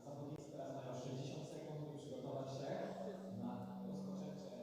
Zawodnicy teraz mają 60 sekund, by przygotować się na rozpoczęcie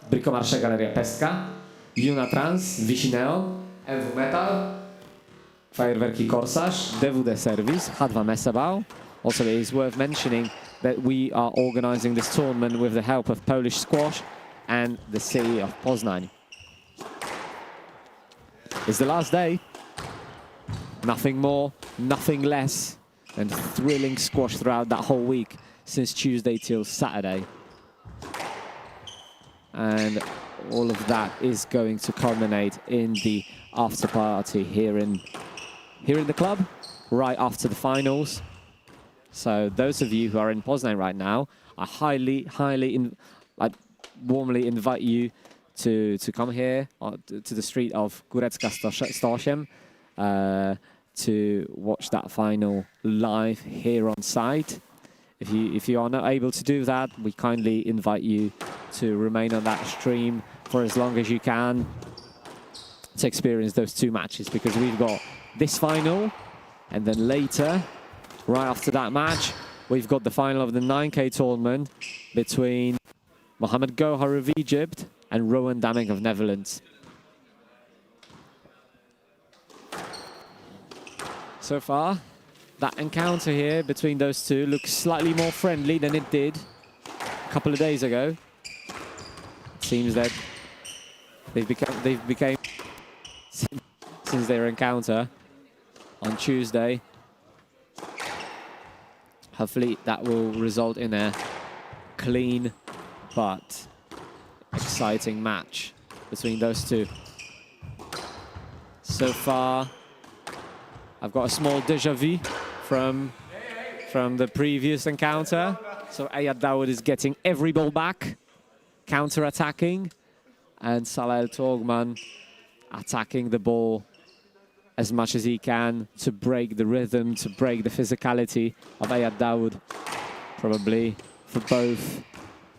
BricoMarche Galeria Pestka, Juna Trans, Finał, MW Metal, Fajerwerki Korsarz, DVD Service, H2 Mesebał. Also, it is worth mentioning that we are organizing this tournament with the help of Polish Squash and the city of Poznań. It's the last day. Nothing more, nothing less than thrilling squash throughout that whole week, since Tuesday till Saturday. And all of that is going to culminate in the after party here in the club, right after the finals. So those of you who are in Poznań right now, I warmly invite you to come here to the street of Górecka 108 to watch that final live here on site. If you are not able to do that, we kindly invite you to remain on that stream for as long as you can to experience those two matches, because we've got this final, and then later, right after that match, we've got the final of the 9K tournament between Mohamed Gohar of Egypt and Rowan Damming of Netherlands. So far, that encounter here between those two looks slightly more friendly than it did a couple of days ago. It seems that they've become since their encounter on Tuesday. Hopefully that will result in a clean but exciting match between those two. So far, I've got a small déjà vu from the previous encounter. So Ayad Dawood is getting every ball back, counter-attacking, and Salah El Torgman attacking the ball as much as he can to break the rhythm, to break the physicality of Ayad Dawood. Probably for both.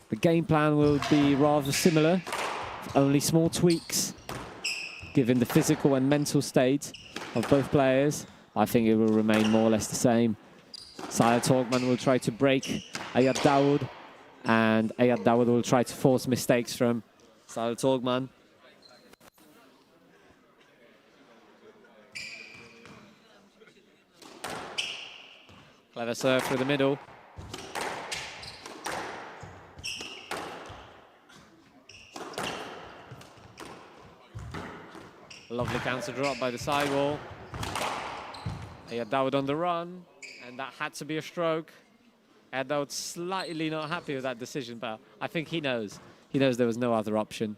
The game plan will be rather similar, only small tweaks, given the physical and mental state of both players. I think it will remain more or less the same. Saleh Torkman will try to break Ayad Dawood, and Ayad Dawood will try to force mistakes from Saleh Torkman. Clever serve through the middle. Lovely counter drop by the sidewall. Ayad Dawood on the run, and that had to be a stroke. Ayad Dawood slightly not happy with that decision, but I think he knows. He knows there was no other option.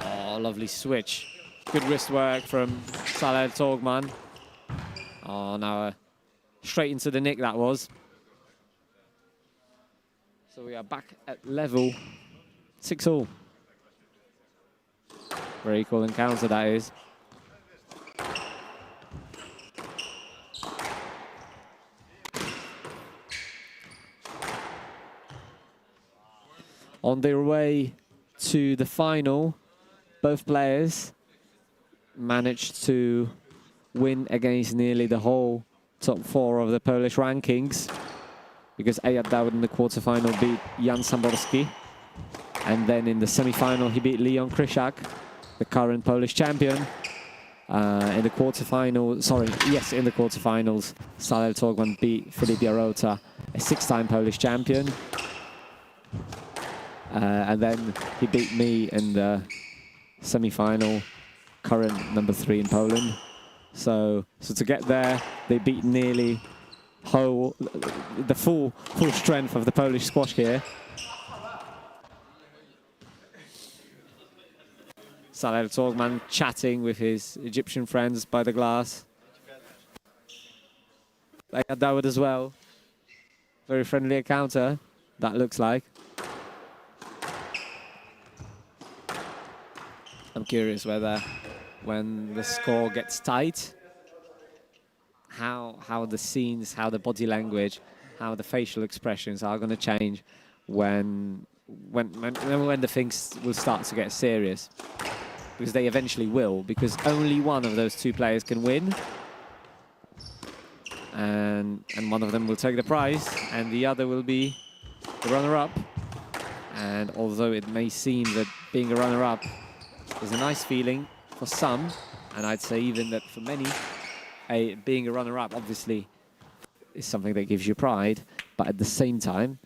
Oh, lovely switch. Good wrist work from Saleh Torkman. Oh, now straight into the nick that was. So we are back at level 6-all. Very cool encounter that is. On their way to the final, both players managed to win against nearly the whole top 4 of the Polish rankings, because Ayad Dawood in the quarterfinal beat Jan Samborski, and then in the semi-final he beat Leon Krysiak, the current Polish champion. In the quarterfinals, Saleh Torkman beat Filip Jarota, a 6-time Polish champion. And then he beat me in the semi-final, current number 3 in Poland. So to get there, they beat nearly the full strength of the Polish squash here. Saleh Torkman chatting with his Egyptian friends by the glass. Ayad Dawood as well. Very friendly encounter, that looks like. I'm curious whether, when the score gets tight, how the scenes, how the body language, how the facial expressions are going to change when the things will start to get serious. Because they eventually will, because only one of those 2 players can win. And one of them will take the prize, and the other will be the runner-up. And although it may seem that being a runner-up is a nice feeling for some, and I'd say even that for many, being a runner-up obviously is something that gives you pride, but at the same time,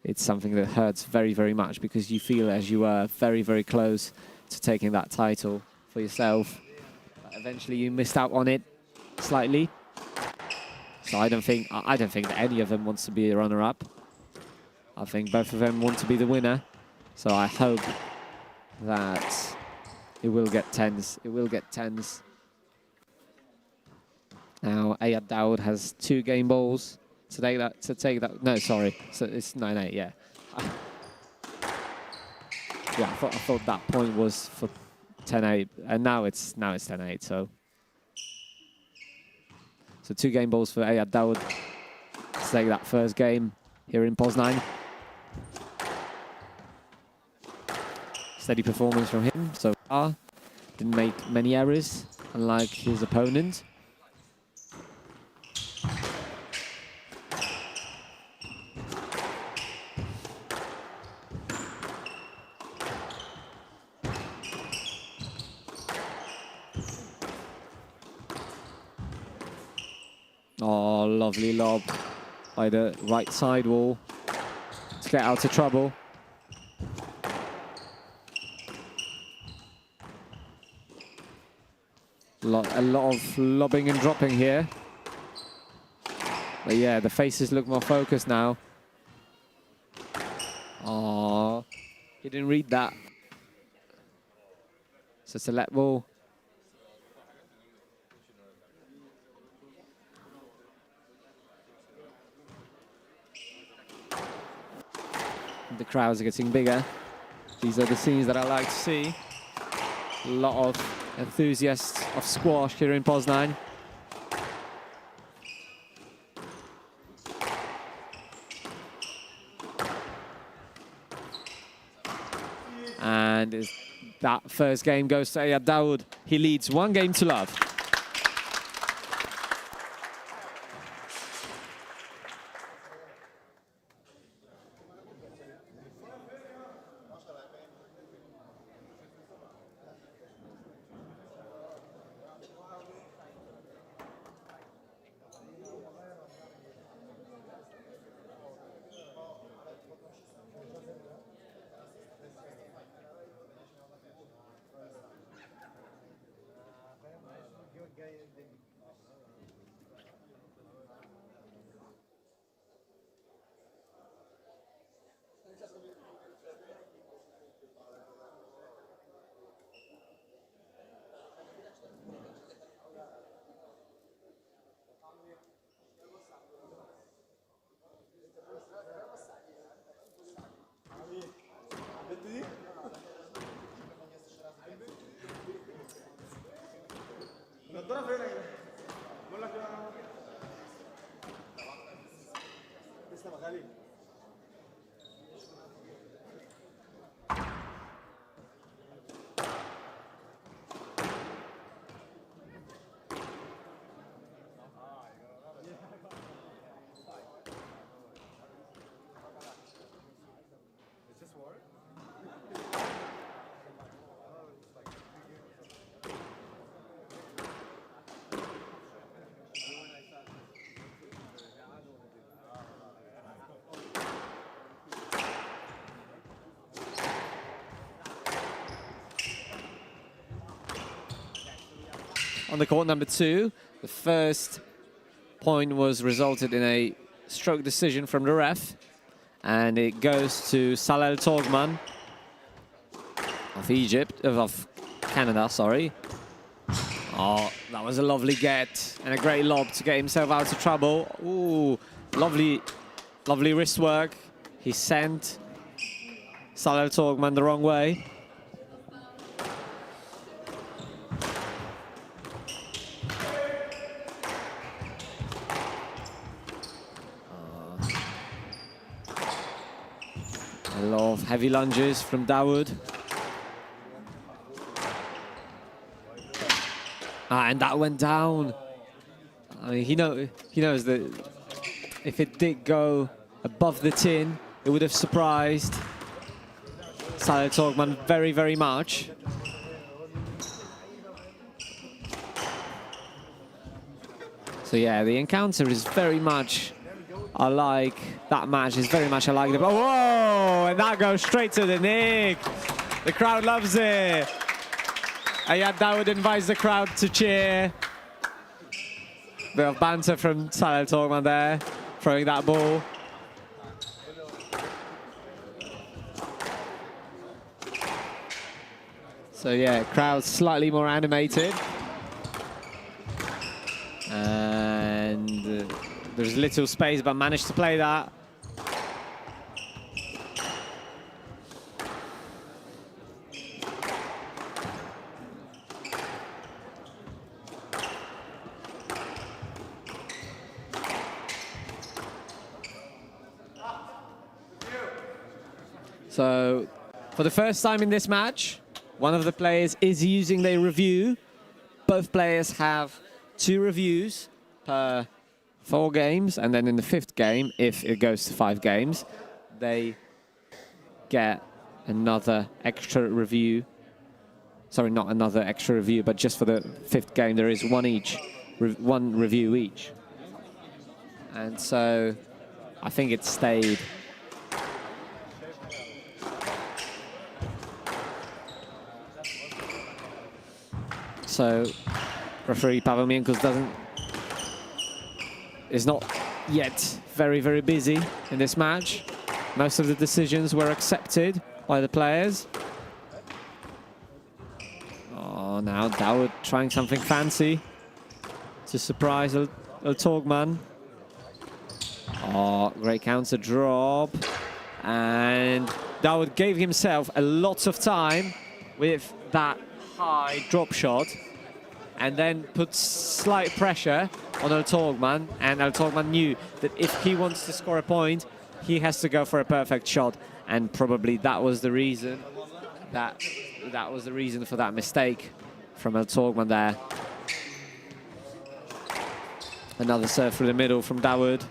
it's something that hurts very, very much, because you feel as you are very, very close to taking that title for yourself. But eventually you missed out on it slightly. So I don't think that any of them wants to be a runner-up. I think both of them want to be the winner. So I hope that it will get tense. It will get tense. Now Ayad Dawood has 2 game balls to take that. No, sorry. So it's 9-8. Yeah. Yeah, I thought that point was for 10-8, and now it's 10-8. So 2 game balls for Ayad Dawood to take that first game here in Poznań. Steady performance from him so far. Didn't make many errors, unlike his opponent. Oh, lovely lob by the right side wall to get out of trouble. A lot of lobbing and dropping here. But yeah, the faces look more focused now. Oh, he didn't read that. So it's a let ball. The crowds are getting bigger. These are the scenes that I like to see. A lot of enthusiasts of squash here in Poznań. And that first game goes to Ayad Dawood. He leads 1-0. On the court number 2, the first point was resulted in a stroke decision from the ref, and it goes to Salel Torgman of Canada, sorry. Oh, that was a lovely get and a great lob to get himself out of trouble. Ooh, lovely wrist work. He sent Salel Torgman the wrong way. A lot of heavy lunges from Dawood. And that went down. I mean, he knows that if it did go above the tin, it would have surprised Salel Torgman very, very much. So yeah, the encounter is very much alike. That match is very much alike. Oh, whoa! And that goes straight to the nick. The crowd loves it. Ayad Dawood invites the crowd to cheer. Bit of banter from Salel Torgman there, throwing that ball. So yeah, crowd slightly more animated. And there's little space, but managed to play that. So, for the first time in this match, one of the players is using their review. Both players have 2 reviews per 4 games, and then in the 5th game, if it goes to 5 games, they get another extra review. Sorry, not another extra review, but just for the 5th game, there is one review each. And so, I think it stayed. So, referee Paweł Miękus is not yet very, very busy in this match. Most of the decisions were accepted by the players. Oh, now Dawood trying something fancy to surprise Torgman. Oh, great counter drop. And Dawood gave himself a lot of time with that high drop shot, and then put slight pressure on Ertogman, and Ertogman knew that if he wants to score a point, he has to go for a perfect shot, and probably that was the reason for that mistake from Ertogman there. Another serve through the middle from Dawood.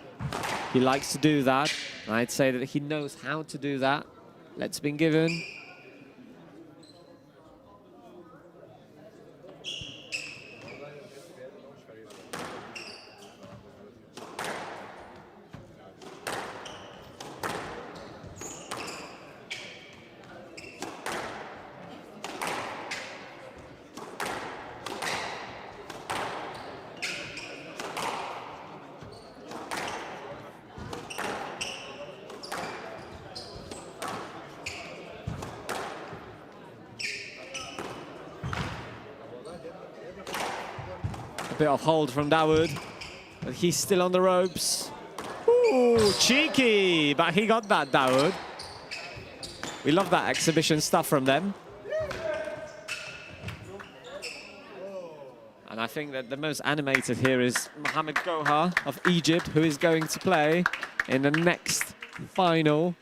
He likes to do that. I'd say that he knows how to do that. Let's been given. Bit of hold from Dawood, but he's still on the ropes. Ooh, cheeky, but he got that, Dawood. We love that exhibition stuff from them. And I think that the most animated here is Mohamed Gohar of Egypt, who is going to play in the next final.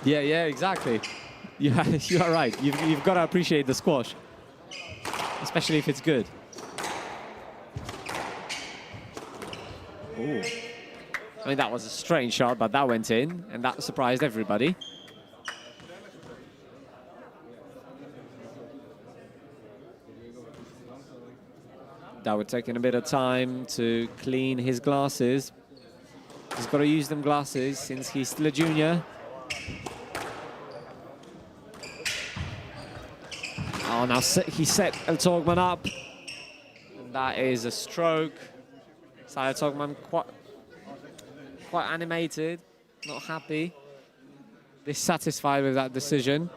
Yeah, exactly. Yeah, you are right. You've got to appreciate the squash, especially if it's good. Ooh. I mean, that was a strange shot, but that went in, and that surprised everybody. Dawood taking a bit of time to clean his glasses. He's got to use them glasses since he's still a junior. Oh, now he set Ertogman up. And that is a stroke. So Ertogman quite animated, not happy, dissatisfied with that decision.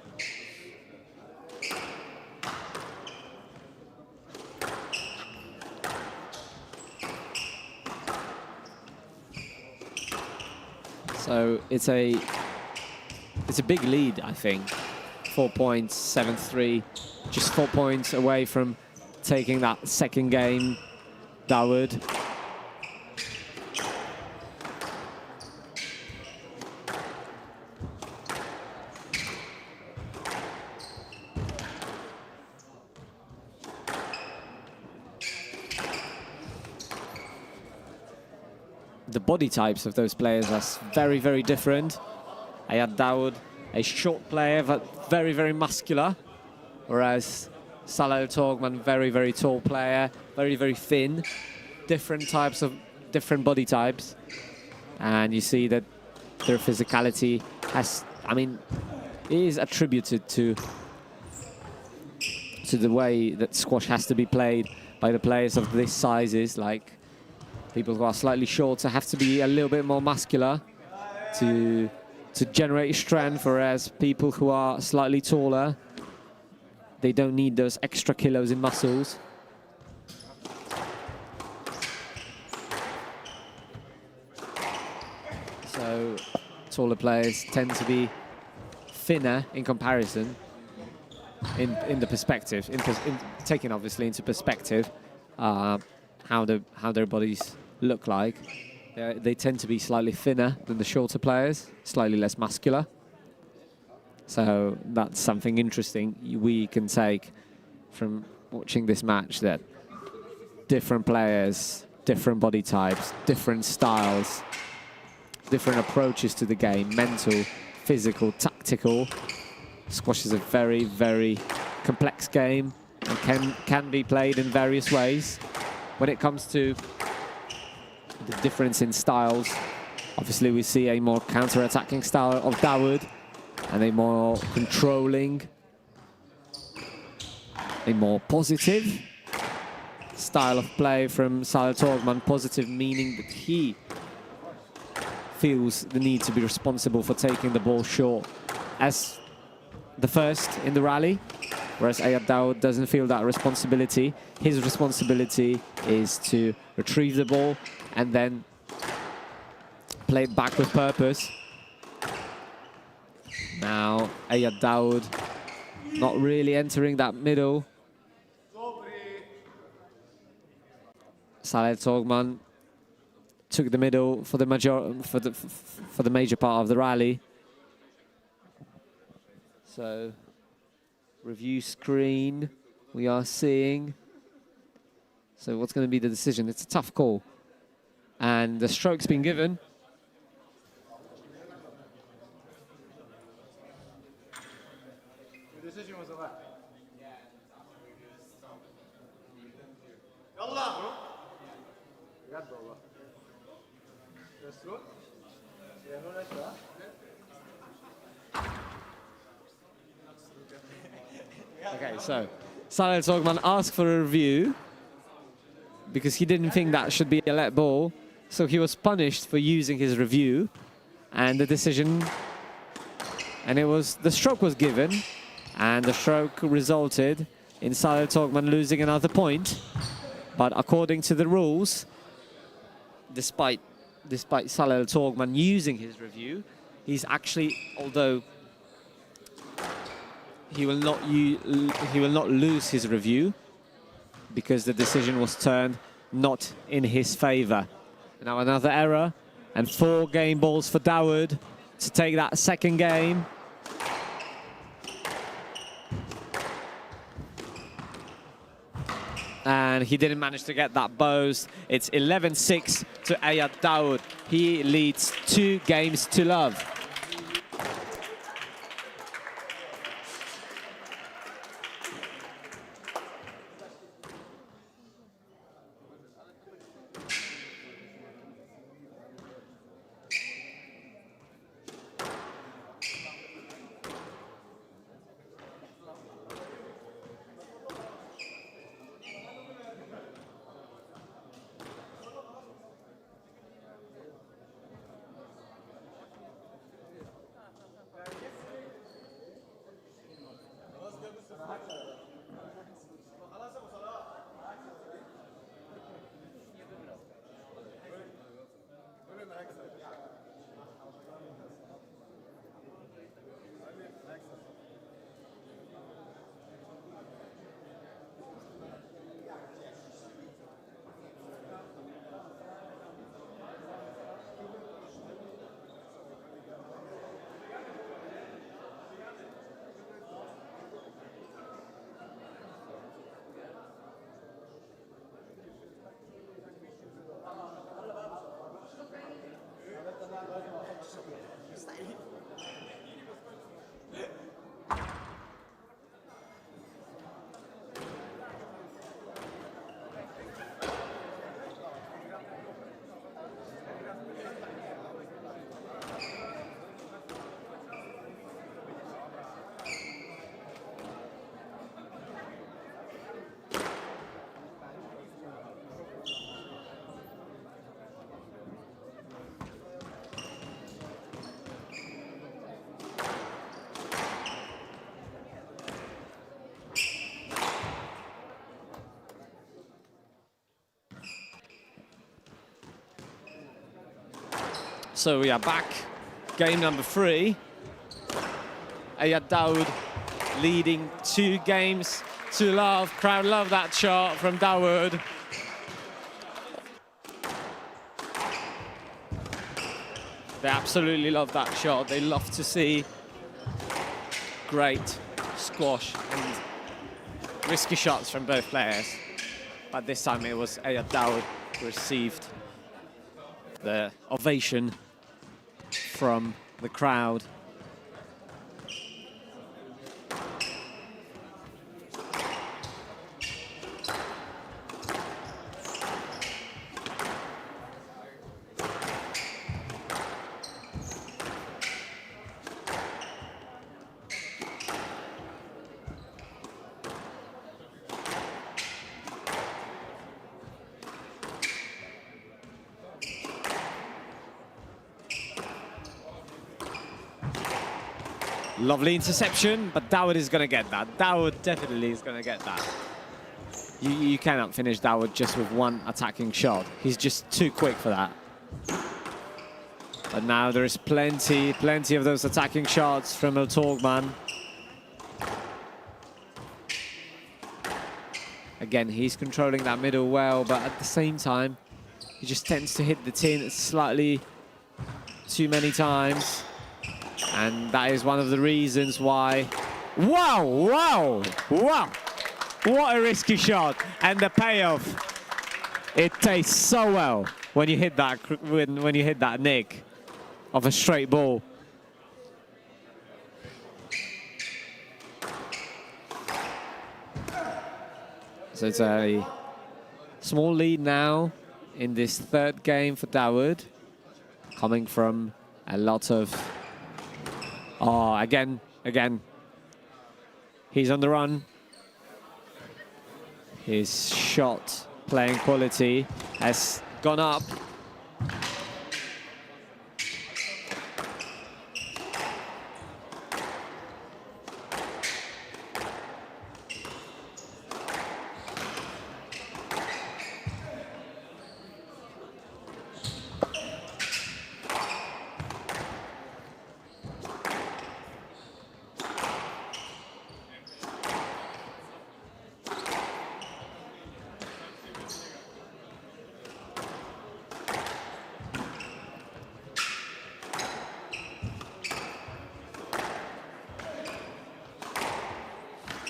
So it's a big lead, I think. 4 points, 7-3. Just 4 points away from taking that second game, Dawood. The body types of those players are very, very different. I had Dawood, a short player, but very, very muscular. Whereas Salah Ertogman, very, very tall player, very, very thin. Different body types. And you see that their physicality is attributed to the way that squash has to be played by the players of this sizes. Like, people who are slightly shorter have to be a little bit more muscular to generate strength, whereas people who are slightly taller, they don't need those extra kilos in muscles. So taller players tend to be thinner in comparison, in the perspective, taking obviously into perspective how their bodies look like. They tend to be slightly thinner than the shorter players, slightly less muscular. So that's something interesting we can take from watching this match, that different players, different body types, different styles, different approaches to the game, mental, physical, tactical. Squash is a very, very complex game and can be played in various ways. When it comes to the difference in styles, obviously we see a more counter-attacking style of Dawood and a more controlling, a more positive style of play from Salah Ertogman. Positive meaning that he feels the need to be responsible for taking the ball short as the first in the rally, whereas Ayad Dawood doesn't feel that responsibility. His responsibility is to retrieve the ball and then played back with purpose. Now, Ayad Dawood not really entering that middle. Saleh Togman took the middle for the major part of the rally. So, review screen we are seeing. So what's going to be the decision? It's a tough call. And the stroke's been given. The decision was allowed. Okay, so Saleh Togman asked for a review because he didn't think that should be a let ball. So he was punished for using his review, and the decision, and the stroke was given, and the stroke resulted in Saleh Togman losing another point. But according to the rules, despite Saleh Togman using his review, he's actually, although he will not lose his review because the decision was turned not in his favor. Now another error, and 4 game balls for Dawood to take that second game. And he didn't manage to get that bows. It's 11-6 to Ayad Dawood. He leads 2 games to love. So we are back, game number 3. Ayad Dawood leading 2 games to love. Crowd love that shot from Dawood. They absolutely love that shot. They love to see great squash and risky shots from both players. But this time it was Ayad Dawood who received the ovation from the crowd. Lovely interception, but Dawood is going to get that. Dawood definitely is going to get that. You cannot finish Dawood just with 1 attacking shot. He's just too quick for that. But now there is plenty of those attacking shots from Eltorgman. Again, he's controlling that middle well, but at the same time, he just tends to hit the tin slightly too many times. And that is one of the reasons why... Wow, wow, wow! What a risky shot. And the payoff, it tastes so well when you hit that, when you hit that nick of a straight ball. So it's a small lead now in this third game for Dawood, coming from a lot of... Oh, again. He's on the run. His shot playing quality has gone up.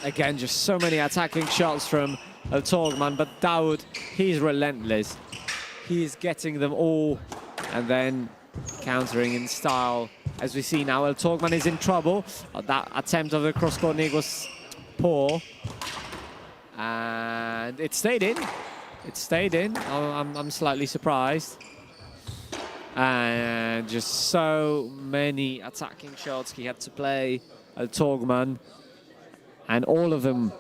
Again, just so many attacking shots from Eltorgman, but Dawood, he's relentless. He's getting them all and then countering in style. As we see now, Eltorgman is in trouble. That attempt of the cross-court nick was poor. And it stayed in. It stayed in. I'm slightly surprised. And just so many attacking shots he had to play, Eltorgman. And all of them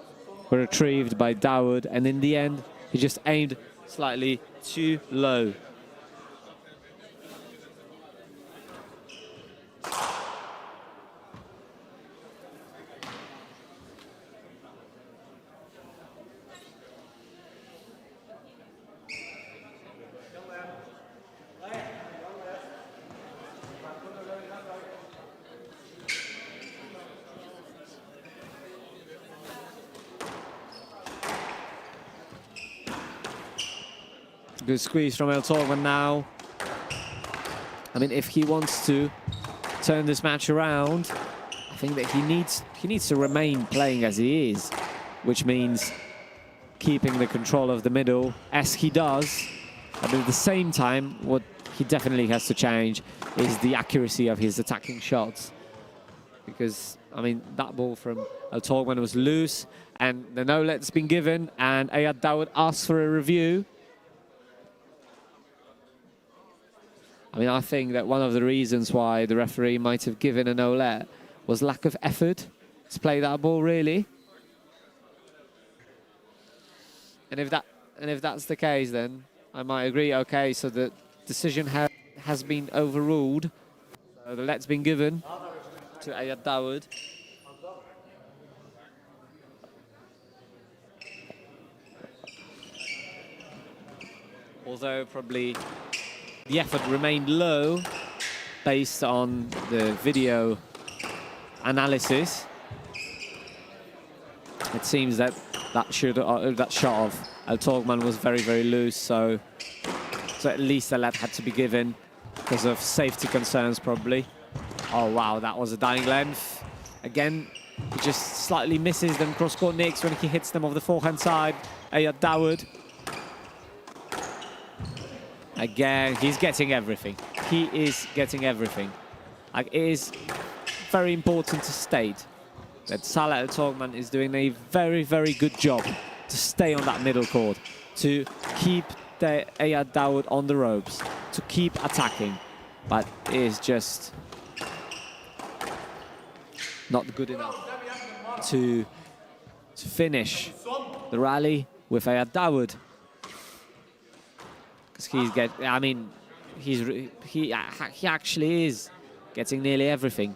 were retrieved by Dawood. And in the end, he just aimed slightly too low. Good squeeze from Eltorgman now. I mean, if he wants to turn this match around, I think that he needs to remain playing as he is, which means keeping the control of the middle as he does. But at the same time, what he definitely has to change is the accuracy of his attacking shots. Because, I mean, that ball from Eltorgman was loose, and the no-let's been given, and Ayad Dawood asks for a review. I mean, I think that one of the reasons why the referee might have given a no-let was lack of effort to play that ball, really. And if that's the case, then I might agree. Okay, so the decision has been overruled. So the let's been given to Ayad Dawood. Although probably the effort remained low based on the video analysis. It seems that that shot of Eltorgman was very, very loose, so at least a let had to be given because of safety concerns, probably. Oh, wow, that was a dying length. Again, he just slightly misses them cross-court nicks when he hits them off the forehand side. Ayad Dawood. Again, he's getting everything. He is getting everything. Like, it is very important to state that Salah Eltorgman is doing a very, very good job to stay on that middle court, to keep the Ayad Dawood on the ropes, to keep attacking. But it is just not good enough to finish the rally with Ayad Dawood. I mean, he actually is getting nearly everything.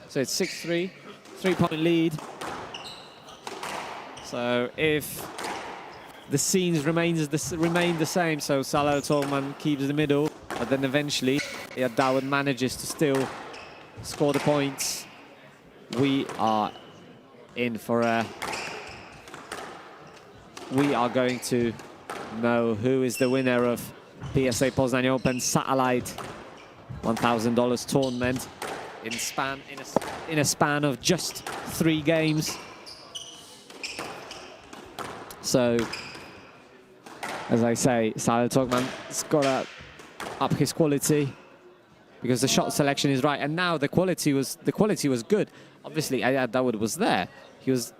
So it's 6-3 3-point lead. So if the scenes remain the same, so Salah Togman keeps the middle, but then eventually Dawood manages to still score the points, we are in for a... We are going to know who is the winner of PSA Poznań Open Satellite $1,000 tournament in a span of just 3 games. So, as I say, Salah Togman's got to up his quality because the shot selection is right, and now the quality was good. Obviously, Dawood was there. He was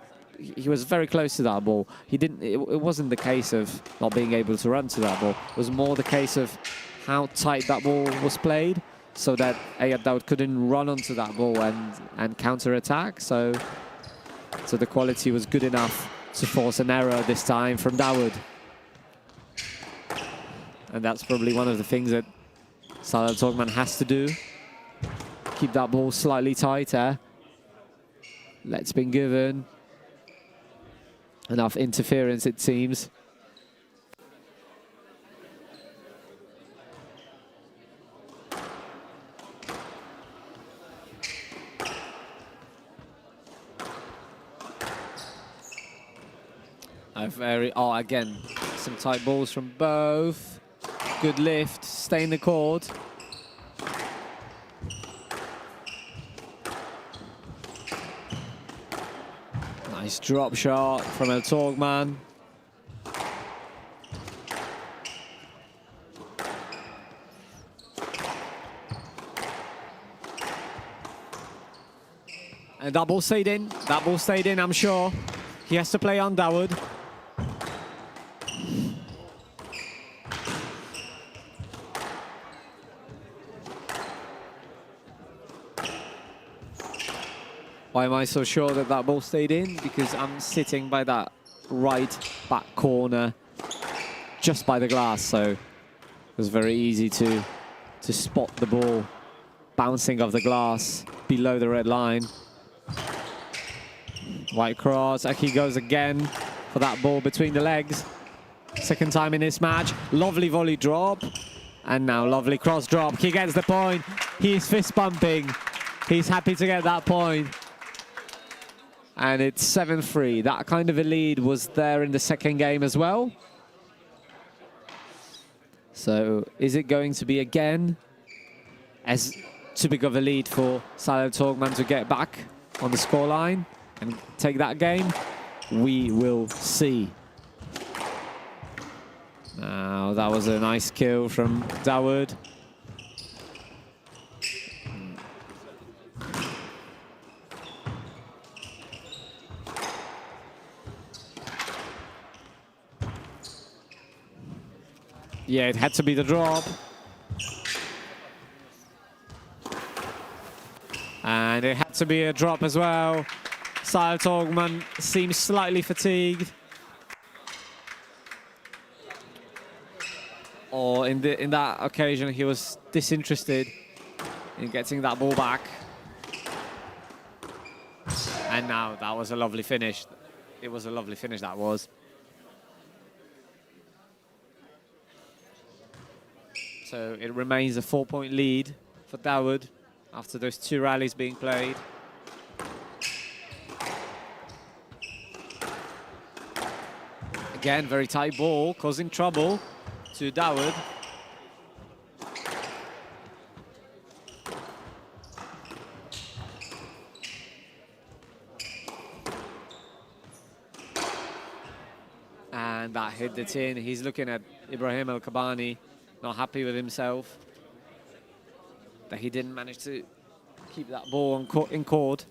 very close to that ball. It wasn't the case of not being able to run to that ball. It was more the case of how tight that ball was played, so that Dawood couldn't run onto that ball and counter-attack. So the quality was good enough to force an error this time from Dawood. And that's probably one of the things that Salah Togman has to do. Keep that ball slightly tighter. Let's been given. Enough interference, it seems. Again, some tight balls from both. Good lift, stay in the court. Nice drop shot from El Togman. And that ball stayed in. That ball stayed in, I'm sure. He has to play on Dawood. Why am I so sure that that ball stayed in? Because I'm sitting by that right back corner, just by the glass, so it was very easy to spot the ball bouncing off the glass below the red line. White cross, Aki goes again for that ball between the legs. Second time in this match, lovely volley drop, and now lovely cross drop. He gets the point, he's fist bumping, he's happy to get that point. And it's 7-3. That kind of a lead was there in the second game as well. So is it going to be again as too big of a lead for Salah Togman to get back on the scoreline and take that game? We will see. Now that was a nice kill from Dawood. Yeah, it had to be the drop. And it had to be a drop as well. Salah Togman seems slightly fatigued. Or in that occasion, he was disinterested in getting that ball back. And now that was a lovely finish. It was a lovely finish, that was. So it remains a 4-point lead for Dawood after those 2 rallies being played. Again, very tight ball, causing trouble to Dawood. And that hit the tin. He's looking at Ibrahim El-Kabani. Not happy with himself that he didn't manage to keep that ball in court,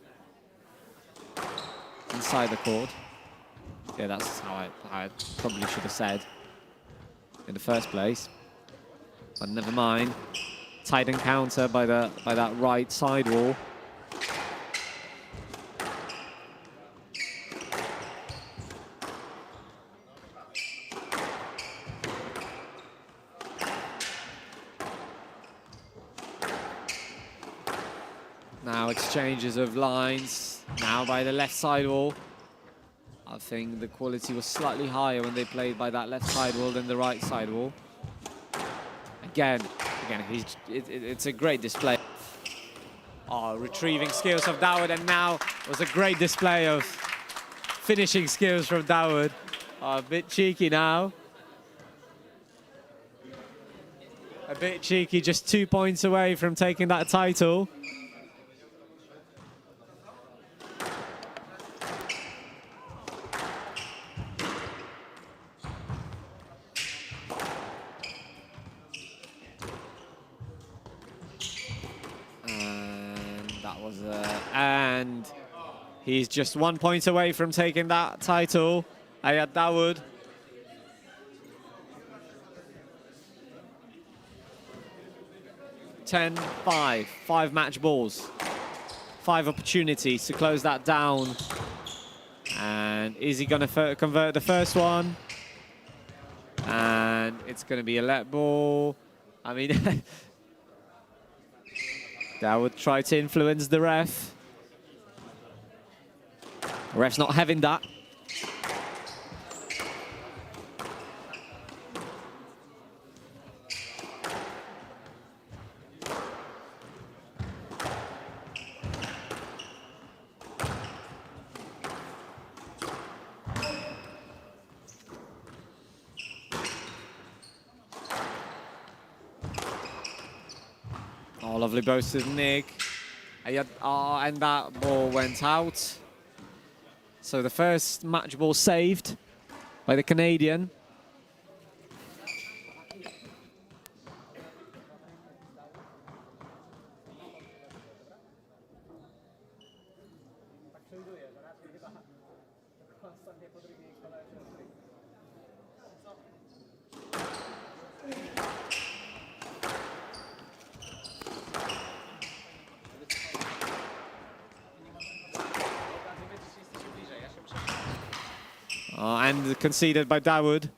inside the court. Yeah, that's how I probably should have said in the first place. But never mind. Tight encounter by that right side wall. Now exchanges of lines. Now by the left side wall. I think the quality was slightly higher when they played by that left side wall than the right side wall. Again, it's a great display. Oh, retrieving skills of Dawood, and now was a great display of finishing skills from Dawood. Oh, a bit cheeky now. A bit cheeky, just 2 points away from taking that title. And he's just 1 point away from taking that title. Ayad Dawood. Five match balls. 5 opportunities to close that down. And is he going to convert the first one? And it's going to be a let ball. I mean, Dawood tried to influence the ref. The ref's not having that. Oh, lovely boast of Nick. And that ball went out. So the first match ball saved by the Canadian. And conceded by Dawood.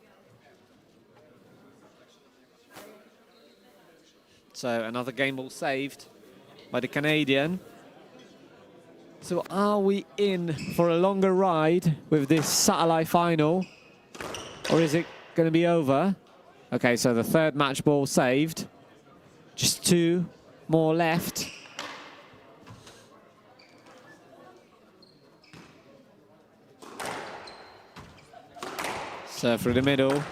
So another game ball saved by the Canadian. So are we in for a longer ride with this satellite final? Or is it going to be over? Okay, so the third match ball saved. Just 2 more left. Through the middle.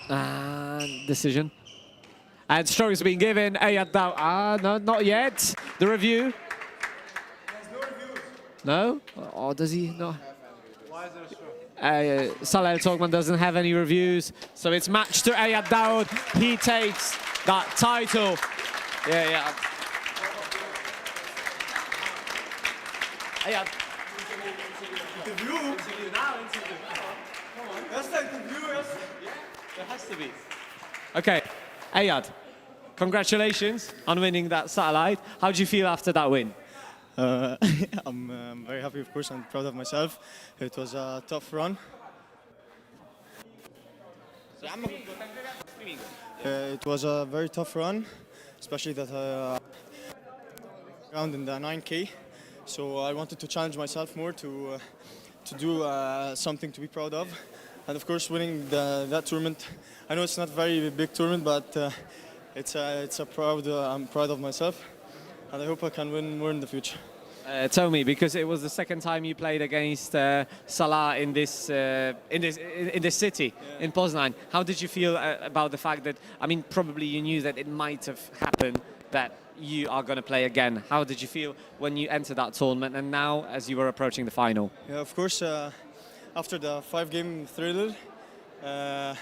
And decision. And strokes being given. Ayad Dawood. No, not yet. The review. There's no reviews. No? Or does he not? Why is there a stroke? Salah Togman doesn't have any reviews. So it's match to Ayad Dawood. He takes that title. Yeah. Ayad. Interview? Now, interview. Come on. That's the interview. Yeah, there has to be. Okay, Ayad, congratulations on winning that satellite. How do you feel after that win? I'm very happy, of course, and proud of myself. It was a tough run. It was a very tough run, especially that round in the 9K. So I wanted to challenge myself more to do something to be proud of. And of course, winning that tournament. I know it's not a very big tournament, but it's a proud. I'm proud of myself, and I hope I can win more in the future. Tell me, because it was the second time you played against Salah in this city, Yeah. in Poznań. How did you feel about the fact that, I mean, probably you knew that it might have happened that you are going to play again. How did you feel when you entered that tournament and now as you were approaching the final? Yeah, of course, after the 5-game thriller, I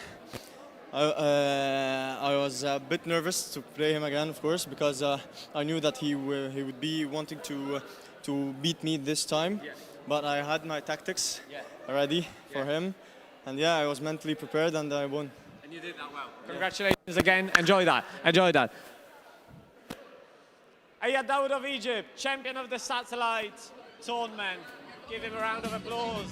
was a bit nervous to play him again, of course, because I knew that he would be wanting to beat me this time. Yeah. But I had my tactics ready for him, and yeah, I was mentally prepared and I won. And you did that well. Congratulations again. Enjoy that. Enjoy that. Ayad Dawood of Egypt, champion of the satellite tournament. Give him a round of applause.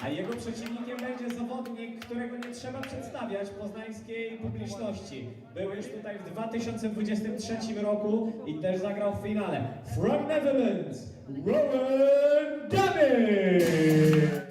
A jego przeciwnikiem będzie zawodnik, którego nie trzeba przedstawiać poznańskiej publiczności. Był już tutaj w 2023 roku i też zagrał w finale. From Netherlands, Rowan David!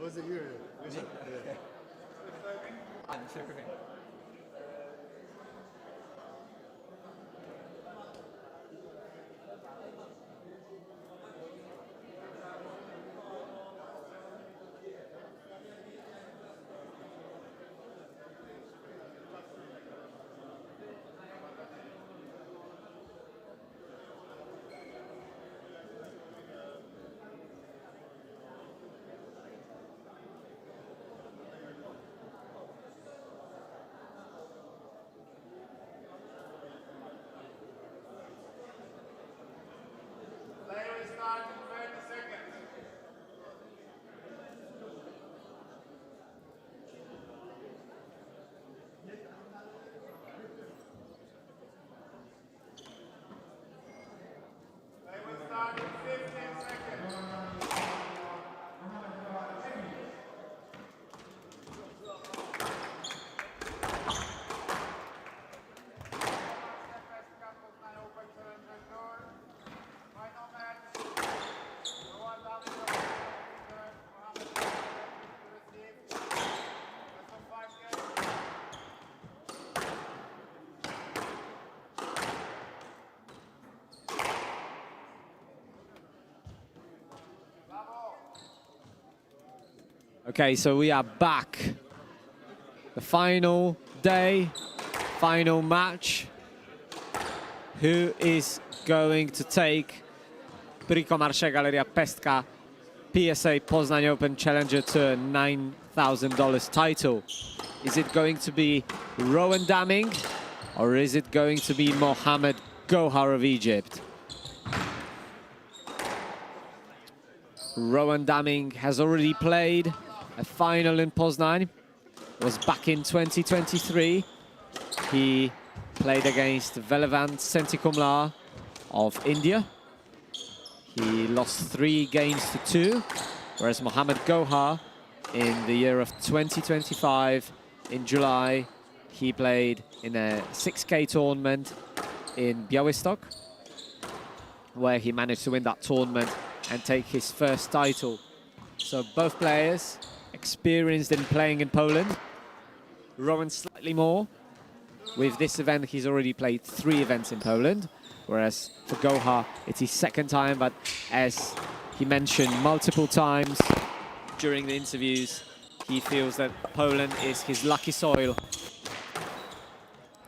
Was it you? Yeah. Okay, so we are back. The final day, final match. Who is going to take BricoMarche Galeria Pestka PSA Poznań Open Challenger Tour $9,000 title? Is it going to be Rowan Daming or is it going to be Mohamed Gohar of Egypt? Rowan Daming has already played a final in Poznań. It was back in 2023. He played against Velevant Sentikumla of India. He lost 3 games to 2, whereas Mohamed Gohar in the year of 2025 in July, he played in a 6K tournament in Białystok, where he managed to win that tournament and take his first title. So both players experienced in playing in Poland. Rowan slightly more. With this event, he's already played 3 events in Poland, whereas for Gohar, it's his second time, but as he mentioned multiple times during the interviews, he feels that Poland is his lucky soil,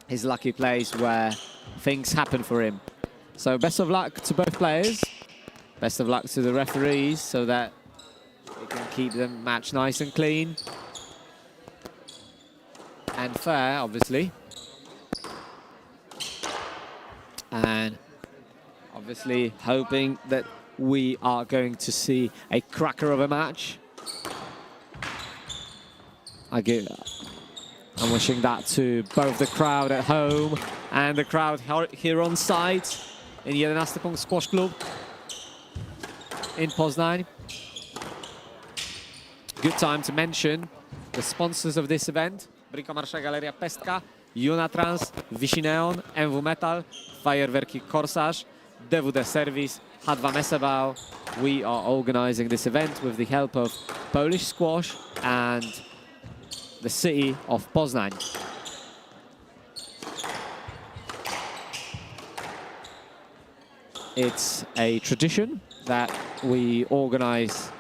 his lucky place where things happen for him. So best of luck to both players. Best of luck to the referees so that we can keep the match nice and clean and fair, obviously. And obviously hoping that we are going to see a cracker of a match. I'm wishing that to both the crowd at home and the crowd here on site in 11 Punkt Squash Club in Poznań. Good time to mention the sponsors of this event: BricoMarche Galeria Pestka, Unatrans, Visineon, MW Metal, Fajerwerki Korsarz, DWD Service, H2 Mesebau. We are organizing this event with the help of Polish Squash and the city of Poznań. It's a tradition that we organize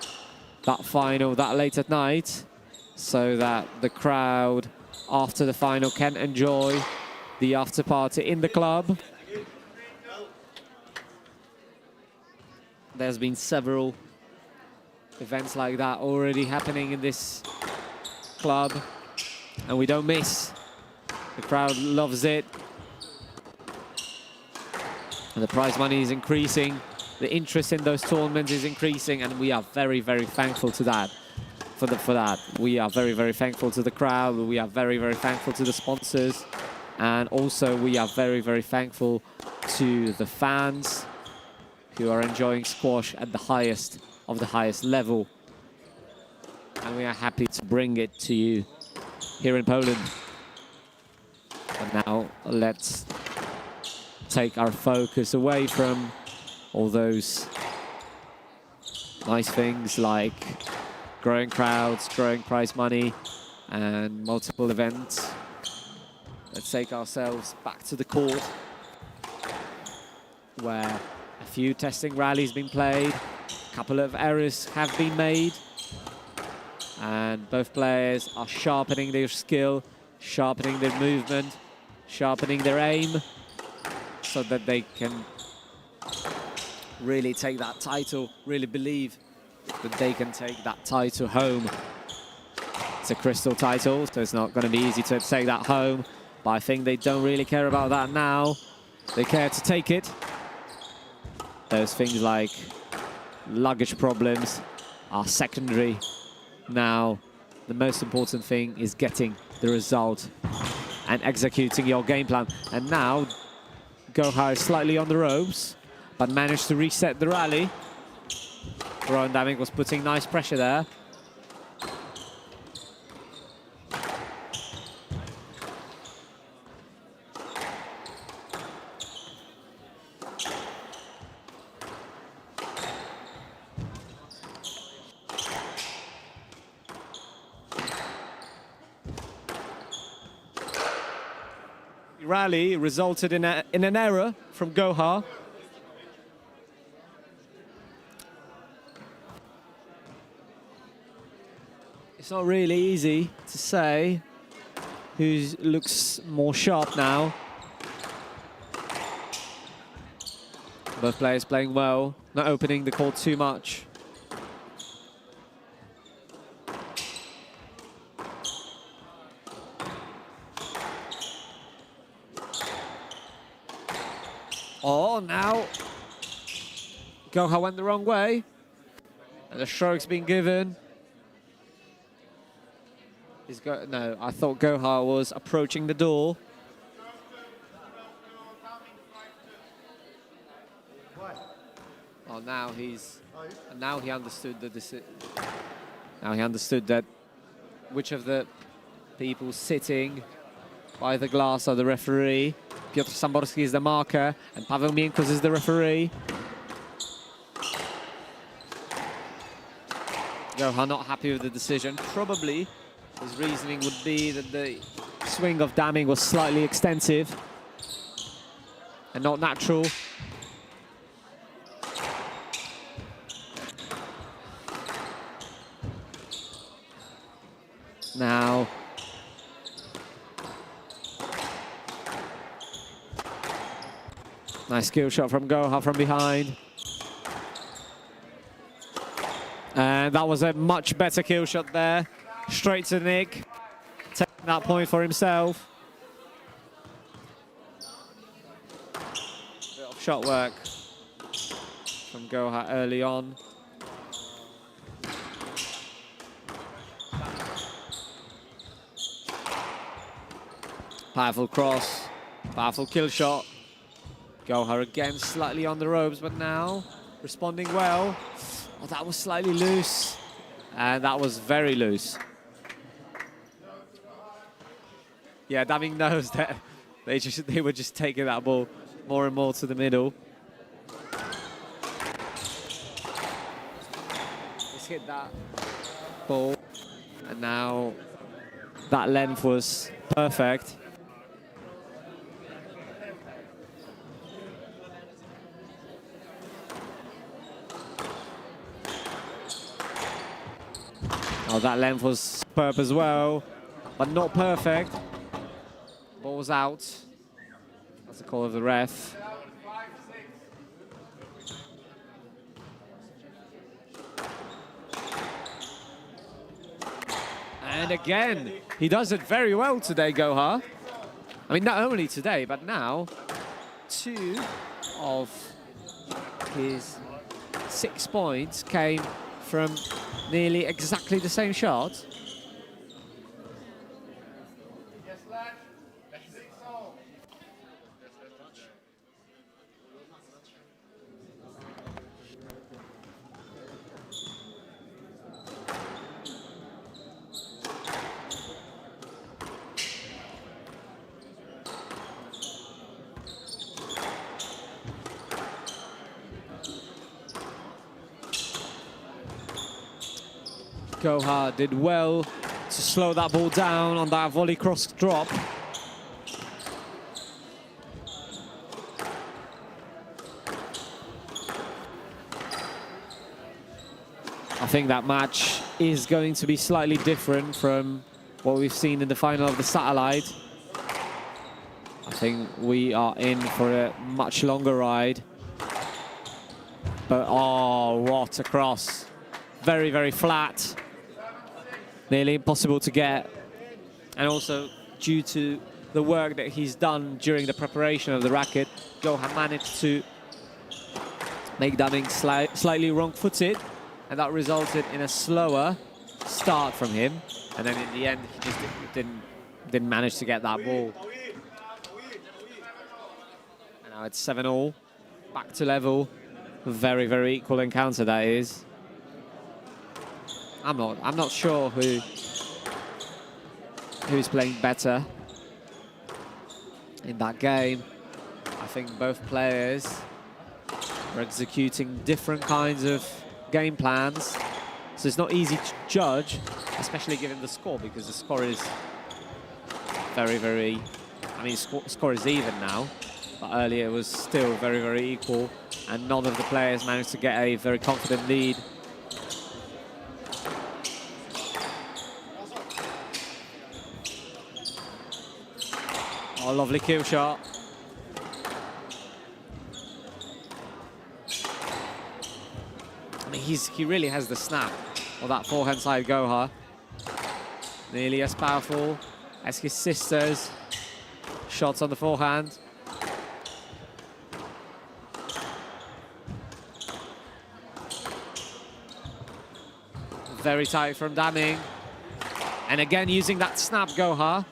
that final that late at night so that the crowd after the final can enjoy the after party in the club. There's been several events like that already happening in this club, and we don't miss. The crowd loves it. And the prize money is increasing. The interest in those tournaments is increasing, and we are very, very thankful to that. For that, we are very, very thankful to the crowd. We are very, very thankful to the sponsors, and also we are very, very thankful to the fans who are enjoying squash at the highest of the highest level. And we are happy to bring it to you here in Poland. And now let's take our focus away from all those nice things like growing crowds, growing prize money, and multiple events. Let's take ourselves back to the court, where a few testing rallies been played, a couple of errors have been made, and both players are sharpening their skill, sharpening their movement, sharpening their aim, so that they can really take that title, really believe that they can take that title home. It's a crystal title, so it's not going to be easy to take that home, but I think they don't really care about that now. They care to take it. Those things like luggage problems are secondary. Now, the most important thing is getting the result and executing your game plan. And now, Goha is slightly on the ropes, but managed to reset the rally. Ron Daming was putting nice pressure there. Rally resulted in an error from Goha. It's not really easy to say who looks more sharp now. Both players playing well, not opening the court too much. Oh, now Goha went the wrong way, and the stroke's been given. No, I thought Goha was approaching the door. Oh, now he understood the now he understood that which of the people sitting by the glass are the referee. Piotr Samborski is the marker, and Paweł Miękos is the referee. Goha not happy with the decision. Probably his reasoning would be that the swing of Daming was slightly extensive and not natural. Now, nice skill shot from Goha from behind. And that was a much better kill shot there. Straight to Nick, taking that point for himself. Bit of shot work from Goha early on. Powerful cross, powerful kill shot. Goha again slightly on the ropes, but now responding well. Oh, that was slightly loose, and that was very loose. Yeah, Daming knows that they were just taking that ball more and more to the middle. Just hit that ball, and now that length was perfect. Oh, that length was superb as well, but not perfect. Ball was out. That's the call of the ref. And again, he does it very well today, Goha. I mean, not only today, but now 2 of his 6 points came from nearly exactly the same shot. Goha did well to slow that ball down on that volley cross drop. I think that match is going to be slightly different from what we've seen in the final of the Satellite. I think we are in for a much longer ride. But oh, what a cross. Very, very flat. Nearly impossible to get. And also, due to the work that he's done during the preparation of the racket, Goha managed to make Daming slightly wrong-footed, and that resulted in a slower start from him. And then in the end, he just didn't manage to get that ball. And now it's 7-all, back to level. Very, very equal encounter that is. I'm not sure who's playing better in that game. I think both players are executing different kinds of game plans, so it's not easy to judge, especially given the score, because the score is very, very, I mean, score is even now, but earlier it was still very, very equal, and none of the players managed to get a very confident lead. Oh, lovely kill shot. I mean, he really has the snap of that forehand side Goha. Nearly as powerful as his sisters. Shots on the forehand. Very tight from Daming. And again, using that snap Goha.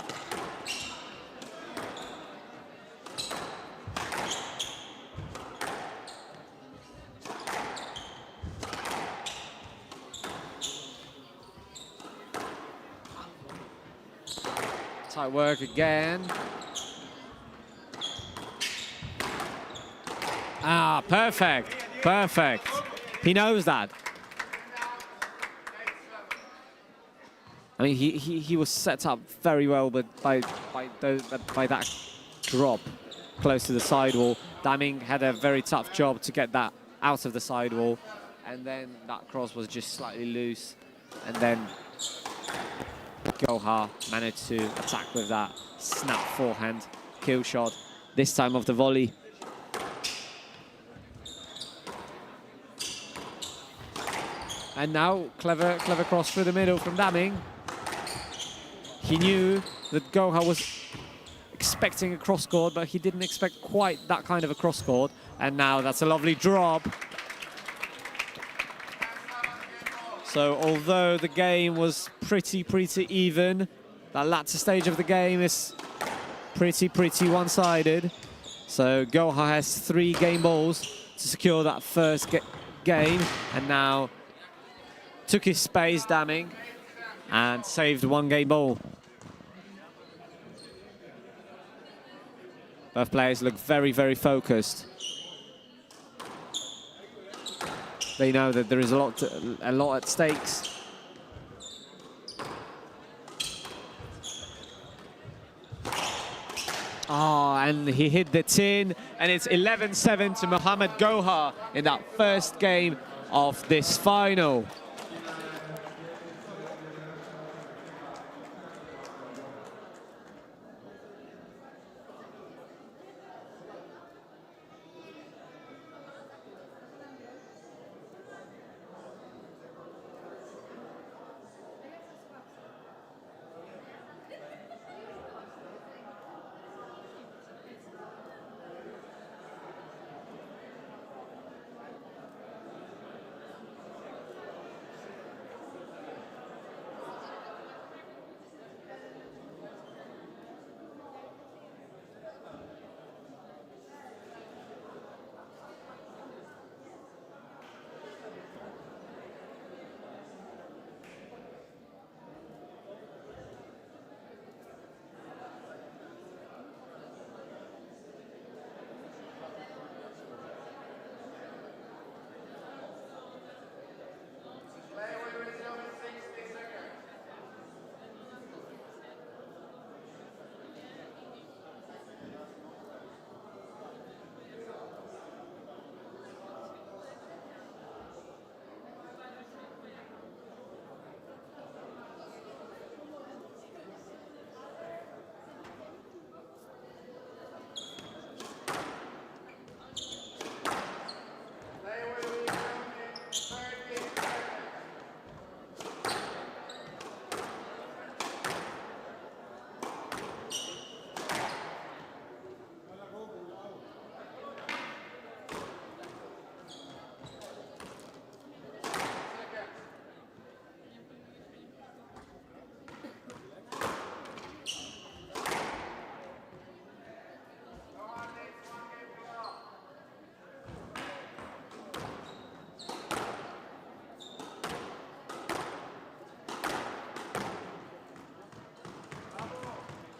Tight work again. Ah, perfect, perfect. He knows that. I mean, he was set up very well, but by that drop close to the sidewall, Daming had a very tough job to get that out of the sidewall, and then that cross was just slightly loose, and then Goha managed to attack with that snap forehand kill shot, this time off the volley. And now, clever cross through the middle from Daming. He knew that Goha was expecting a cross-court, but he didn't expect quite that kind of a cross-court. And now that's a lovely drop. So although the game was pretty even, that latter stage of the game is pretty one-sided. So Goha has 3 game balls to secure that first game, and now took his space, Daming, and saved 1 game ball. Both players look very focused. They know that there is a lot at stakes. Oh, and he hit the tin, and it's 11-7 to Mohamed Goha in that first game of this final.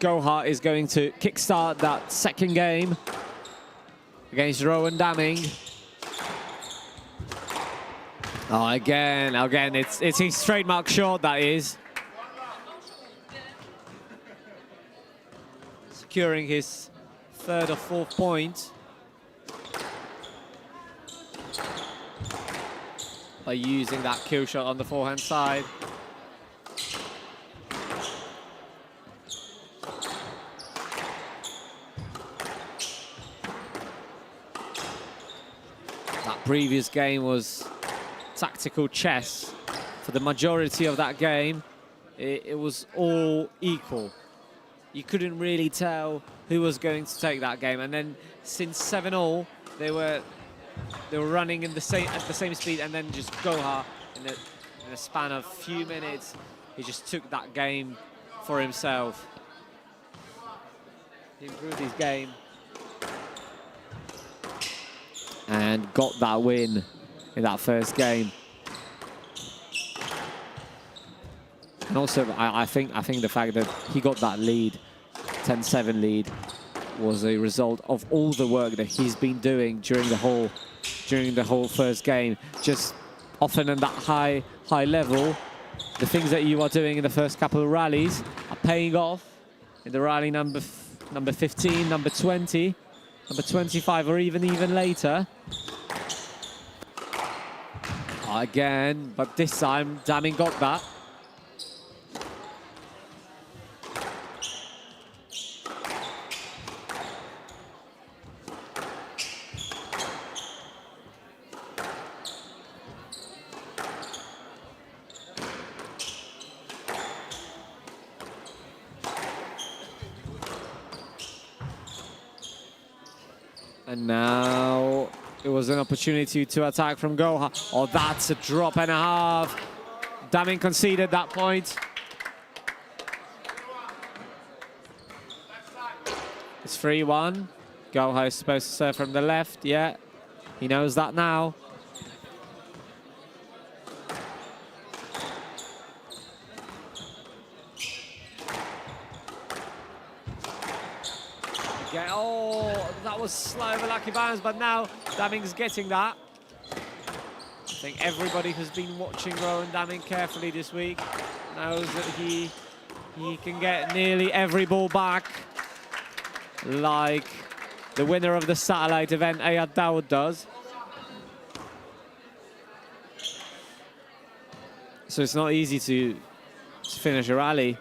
Goha is going to kickstart that second game against Rowan Damming. Oh, again, it's his trademark shot, that is. Securing his third or fourth point by using that kill shot on the forehand side. That previous game was tactical chess. For the majority of that game, it was all equal. You couldn't really tell who was going to take that game, and then since 7-all, they were running at the same speed, and then just Goha in a span of few minutes, he just took that game for himself. He improved his game and got that win in that first game. And also, I think the fact that he got that lead, 10-7 lead, was a result of all the work that he's been doing during the whole first game. Just often at that high level, the things that you are doing in the first couple of rallies are paying off in the rally number 15, number 20, number 25, or even later. Again, but this time Damming got that. And now it was an opportunity to attack from Goha. Oh, that's a drop and a half. Damming conceded that point. It's 3-1. Goha is supposed to serve from the left. Yeah, he knows that now. Oh, that was slight of a lucky bounce, but now Damming's getting that. I think everybody who's been watching Rowan Damming carefully this week knows that he can get nearly every ball back, like the winner of the satellite event, Ayad Dawood, does. So it's not easy to finish a rally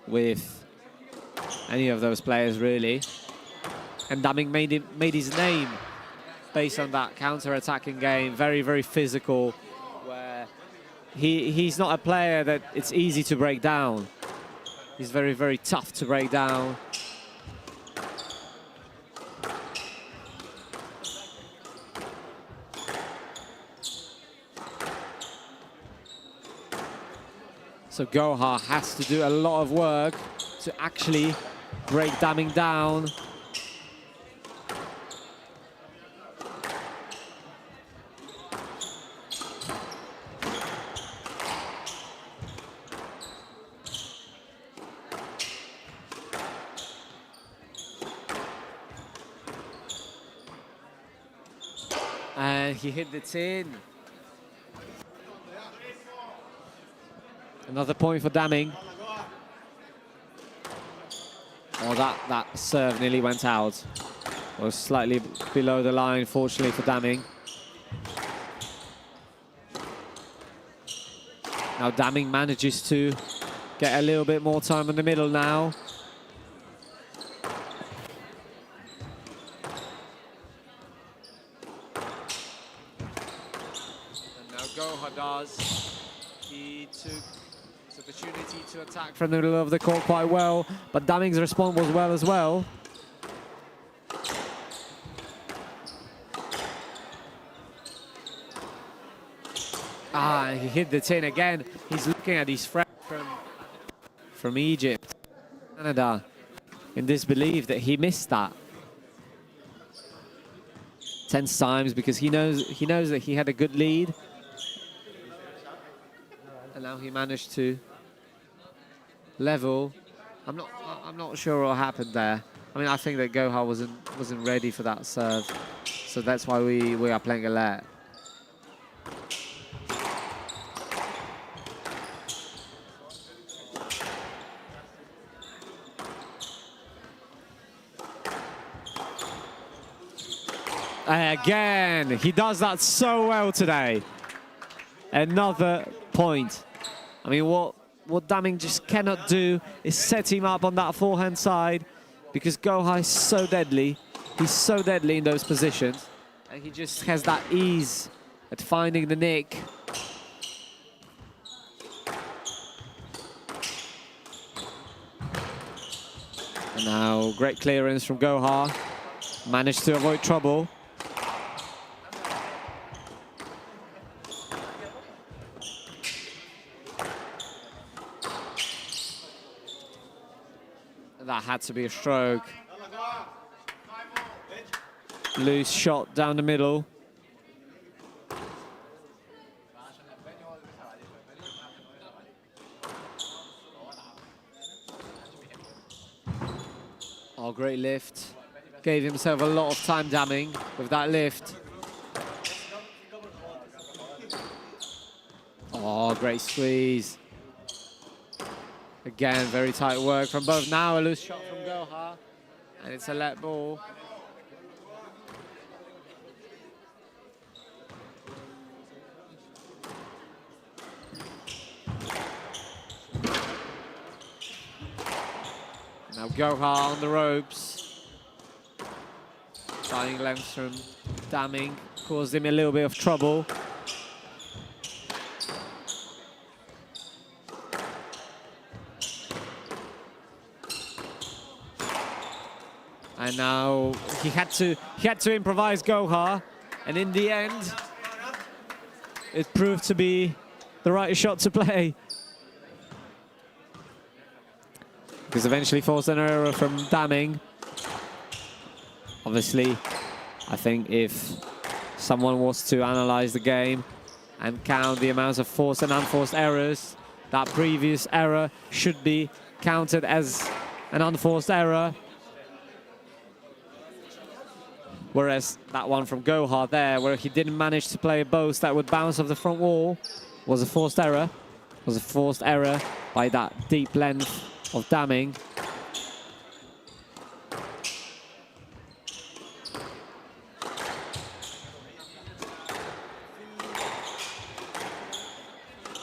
with any of those players, really. And Damming made his name based on that counter-attacking game, very, very physical, where he's not a player that it's easy to break down. He's very, very tough to break down. So Goha has to do a lot of work to actually break Damming down. And he hit the tin. Another point for Damming. Oh, that serve nearly went out. Was slightly below the line, fortunately for Damming. Now Damming manages to get a little bit more time in the middle now. And now Goha does. He took his opportunity to attack from the middle of the court quite well, but Damming's response was well as well. Ah, he hit the tin again. He's looking at his friend from Egypt, Canada, in disbelief that he missed that. 10 times because he knows that he had a good lead. And now he managed to level. I'm not sure what happened there. I mean, I think that Gohar wasn't ready for that serve, so that's why we are playing a let. Again, he does that so well today. Another point. I mean, what Daming just cannot do is set him up on that forehand side, because Gohar is so deadly. He's so deadly in those positions. And he just has that ease at finding the nick. And now great clearance from Gohar. Managed to avoid trouble. That had to be a stroke. Loose shot down the middle. Oh, great lift. Gave himself a lot of time, Daming, with that lift. Oh, great squeeze. Again, very tight work from both. Now a loose shot from Gohar, and it's a let ball. Now Gohar on the ropes. Trying lengths from Daming, caused him a little bit of trouble. And now he had to improvise Gohar, and in the end, it proved to be the right shot to play. Because eventually forced an error from Daming. Obviously, I think if someone was to analyze the game and count the amounts of forced and unforced errors, that previous error should be counted as an unforced error. Whereas that one from Gohar there, where he didn't manage to play a boast that would bounce off the front wall, was a forced error. Was a forced error by that deep length of Daming.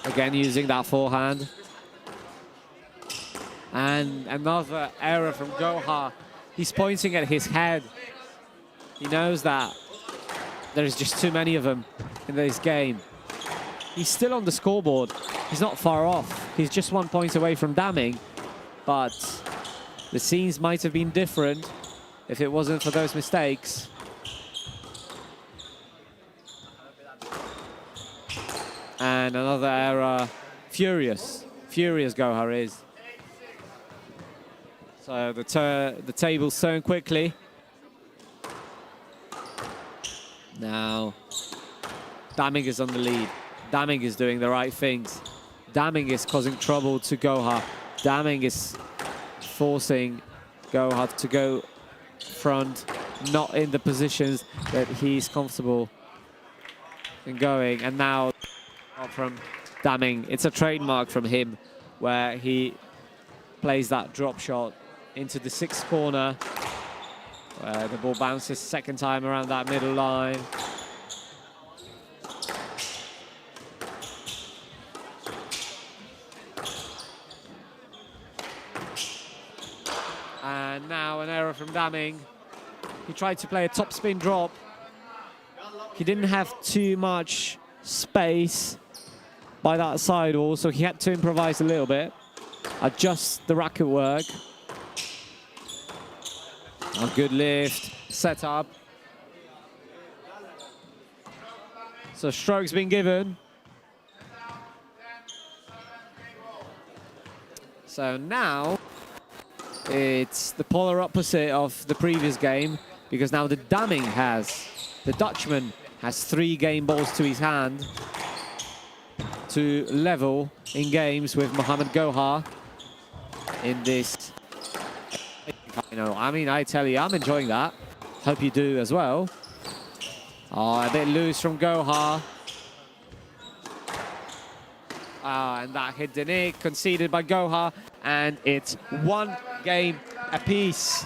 Again, using that forehand. And another error from Gohar. He's pointing at his head. He knows that there's just too many of them in this game. He's still on the scoreboard. He's not far off. He's just 1 point away from Daming. But the scenes might have been different if it wasn't for those mistakes. And another error. Furious Gohar is. So the table's turned quickly. Now, Daming is on the lead. Daming is doing the right things. Daming is causing trouble to Gohar. Daming is forcing Gohar to go front, not in the positions that he's comfortable in going. And now from Daming, it's a trademark from him, where he plays that drop shot into the sixth corner, where the ball bounces second time around that middle line. And now an error from Daming. He tried to play a top spin drop. He didn't have too much space by that side wall, so he had to improvise a little bit, adjust the racket work. A good lift, set up. So stroke's been given. So now it's the polar opposite of the previous game, because now the Dutchman has 3 game balls to his hand to level in games with Mohamed Gohar in this final. I mean, I tell you, I'm enjoying that. Hope you do as well. Oh, a bit loose from Goha. And that hit Denik, conceded by Goha, and it's 1 game apiece.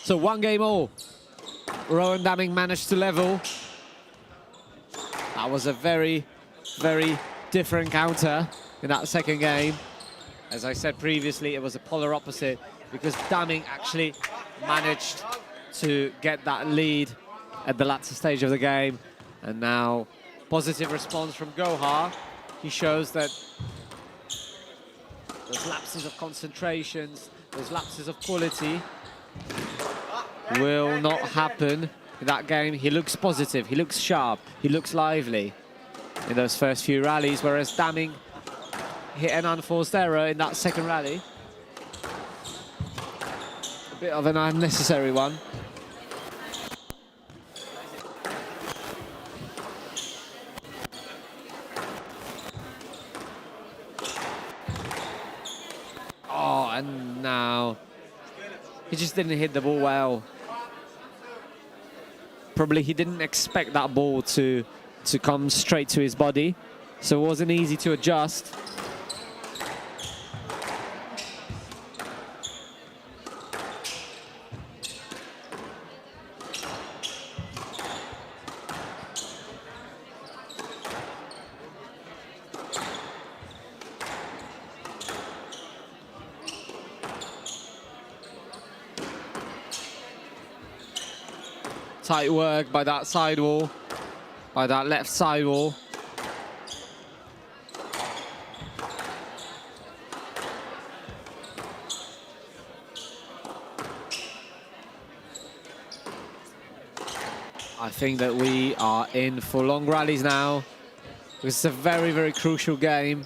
So 1 game all. Rowan Damming managed to level. That was a very, very different counter in that second game. As I said previously, it was a polar opposite because Damming actually managed to get that lead at the latter stage of the game. And now, positive response from Goha. He shows that those lapses of concentrations, those lapses of quality will not happen in that game. He looks positive, he looks sharp, he looks lively in those first few rallies, whereas Damming hit an unforced error in that second rally. A bit of an unnecessary one. Oh, and now he just didn't hit the ball well. Probably he didn't expect that ball to come straight to his body, so it wasn't easy to adjust. Tight work by that side wall, by that left side wall. I think that we are in for long rallies now. It's a very, very crucial game.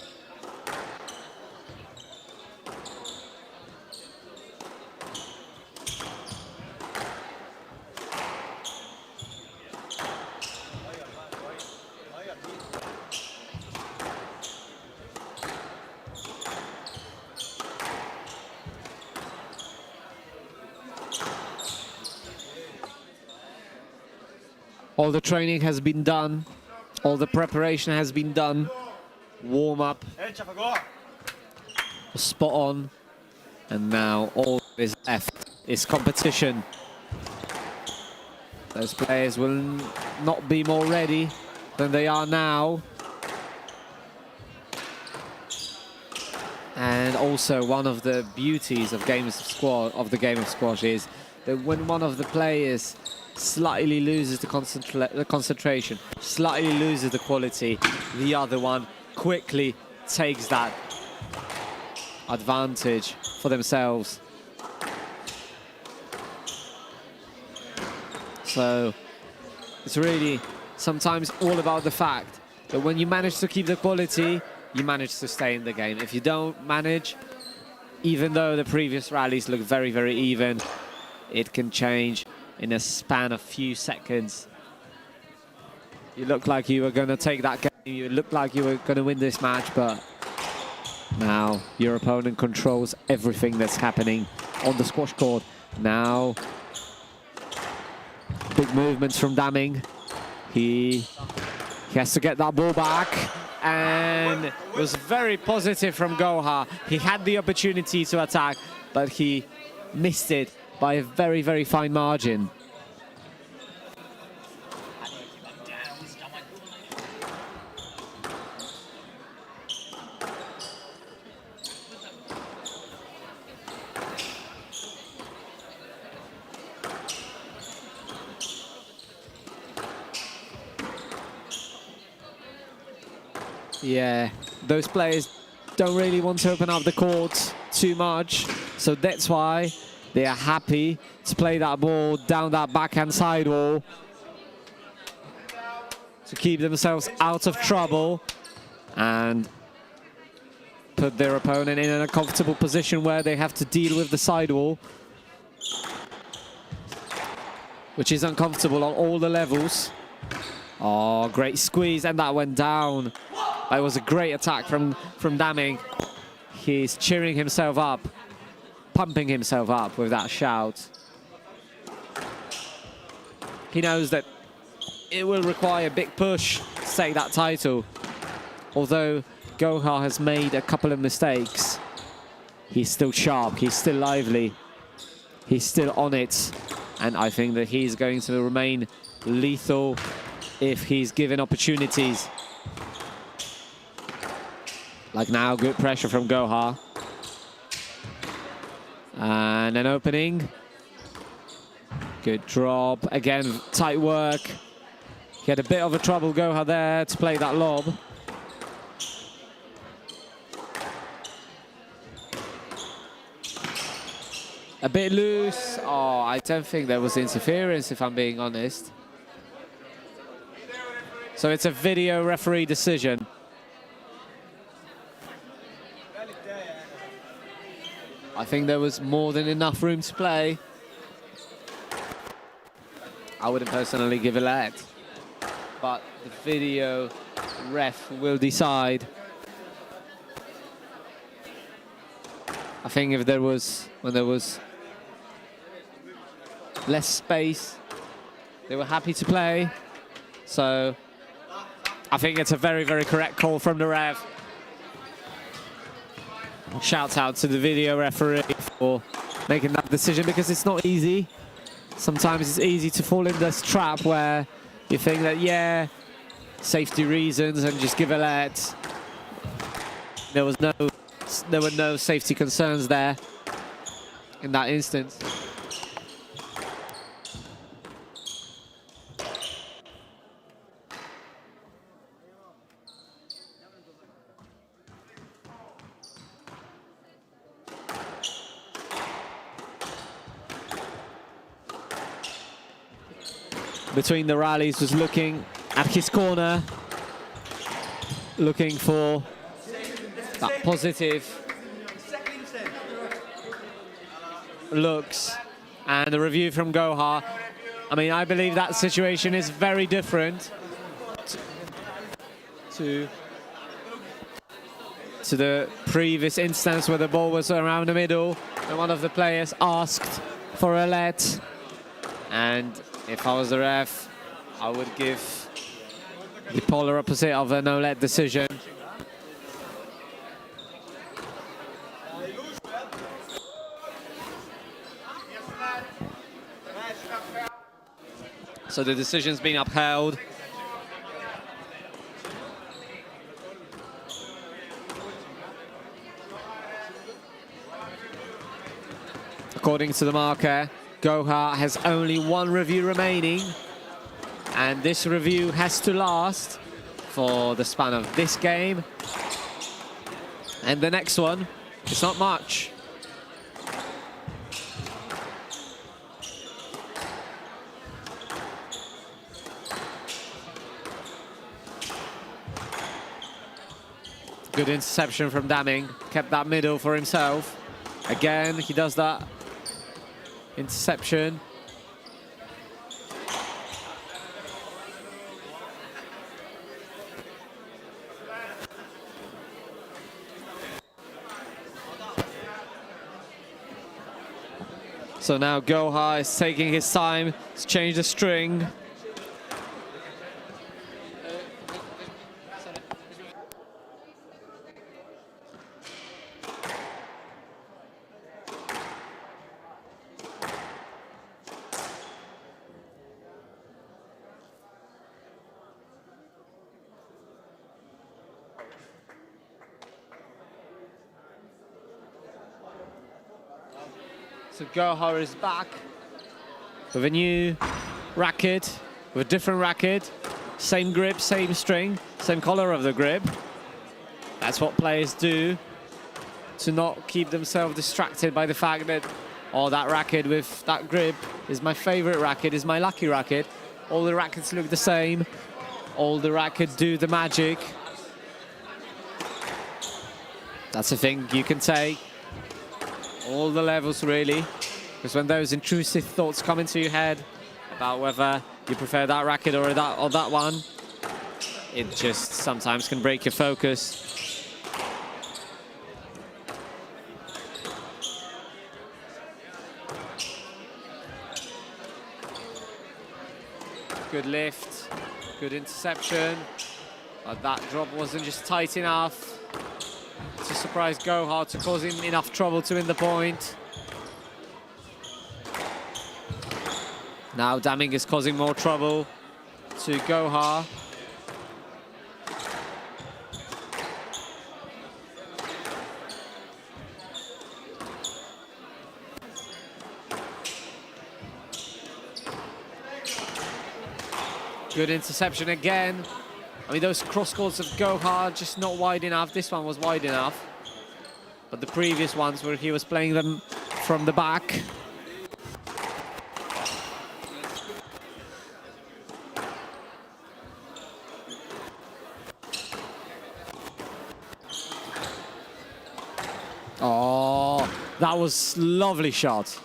All the training has been done, all the preparation has been done. Warm up, spot on, and now all that is left is competition. Those players will not be more ready than they are now. And also one of the beauties of the game of squash is that when one of the players slightly loses the concentration, slightly loses the quality, the other one quickly takes that advantage for themselves. So it's really sometimes all about the fact that when you manage to keep the quality, you manage to stay in the game. If you don't manage, even though the previous rallies look very, very even, it can change in a span of few seconds. You look like you were going to take that game, you look like you were going to win this match, but now your opponent controls everything that's happening on the squash court. Now, big movements from Daming. He has to get that ball back, and it was very positive from Goha. He had the opportunity to attack, but he missed it by a very, very fine margin. Yeah, those players don't really want to open up the court too much, so that's why they are happy to play that ball down that backhand sidewall to keep themselves out of trouble and put their opponent in a comfortable position where they have to deal with the sidewall, which is uncomfortable on all the levels. Oh, great squeeze, and that went down. That was a great attack from Daming. He's cheering himself up, pumping himself up with that shout. He knows that it will require a big push to take that title. Although Goha has made a couple of mistakes, he's still sharp, he's still lively, he's still on it. And I think that he's going to remain lethal if he's given opportunities. Like now, good pressure from Goha. And an opening. Good drop. Again, tight work. He had a bit of a trouble, Goha, there to play that lob. A bit loose. Oh, I don't think there was interference, if I'm being honest. So it's a video referee decision. I think there was more than enough room to play. I wouldn't personally give a let, but the video ref will decide. I think if there was, when there was less space, they were happy to play. So I think it's a very, very correct call from the ref. Shouts out to the video referee for making that decision, because it's not easy. Sometimes it's easy to fall in this trap where you think that, yeah, safety reasons and just give a let. There were no safety concerns there in that instance. Between the rallies was looking at his corner, looking for that positive looks, and the review from Goha. I mean, I believe that situation is very different to the previous instance where the ball was around the middle and one of the players asked for a let. And if I was the ref, I would give the polar opposite of a no-let decision. So the decision's been upheld. According to the marker, Goha has only one review remaining, and this review has to last for the span of this game. And the next one, it's not much. Good interception from Daming, kept that middle for himself. Again, he does that interception. So now Goha is taking his time to change the string. So Goha is back with a new racket, with a different racket, same grip, same string, same color of the grip. That's what players do to not keep themselves distracted by the fact that, oh, that racket with that grip is my favorite racket, is my lucky racket. All the rackets look the same. All the rackets do the magic. That's a thing you can take. All the levels, really, because when those intrusive thoughts come into your head about whether you prefer that racket or that one, it just sometimes can break your focus. Good lift, good interception, but that drop wasn't just tight enough to surprise Goha, to cause him enough trouble to win the point. Now Daming is causing more trouble to Goha. Good interception again. I mean, those cross courts of Goha are just not wide enough. This one was wide enough. But the previous ones where he was playing them from the back. Oh, that was lovely shot.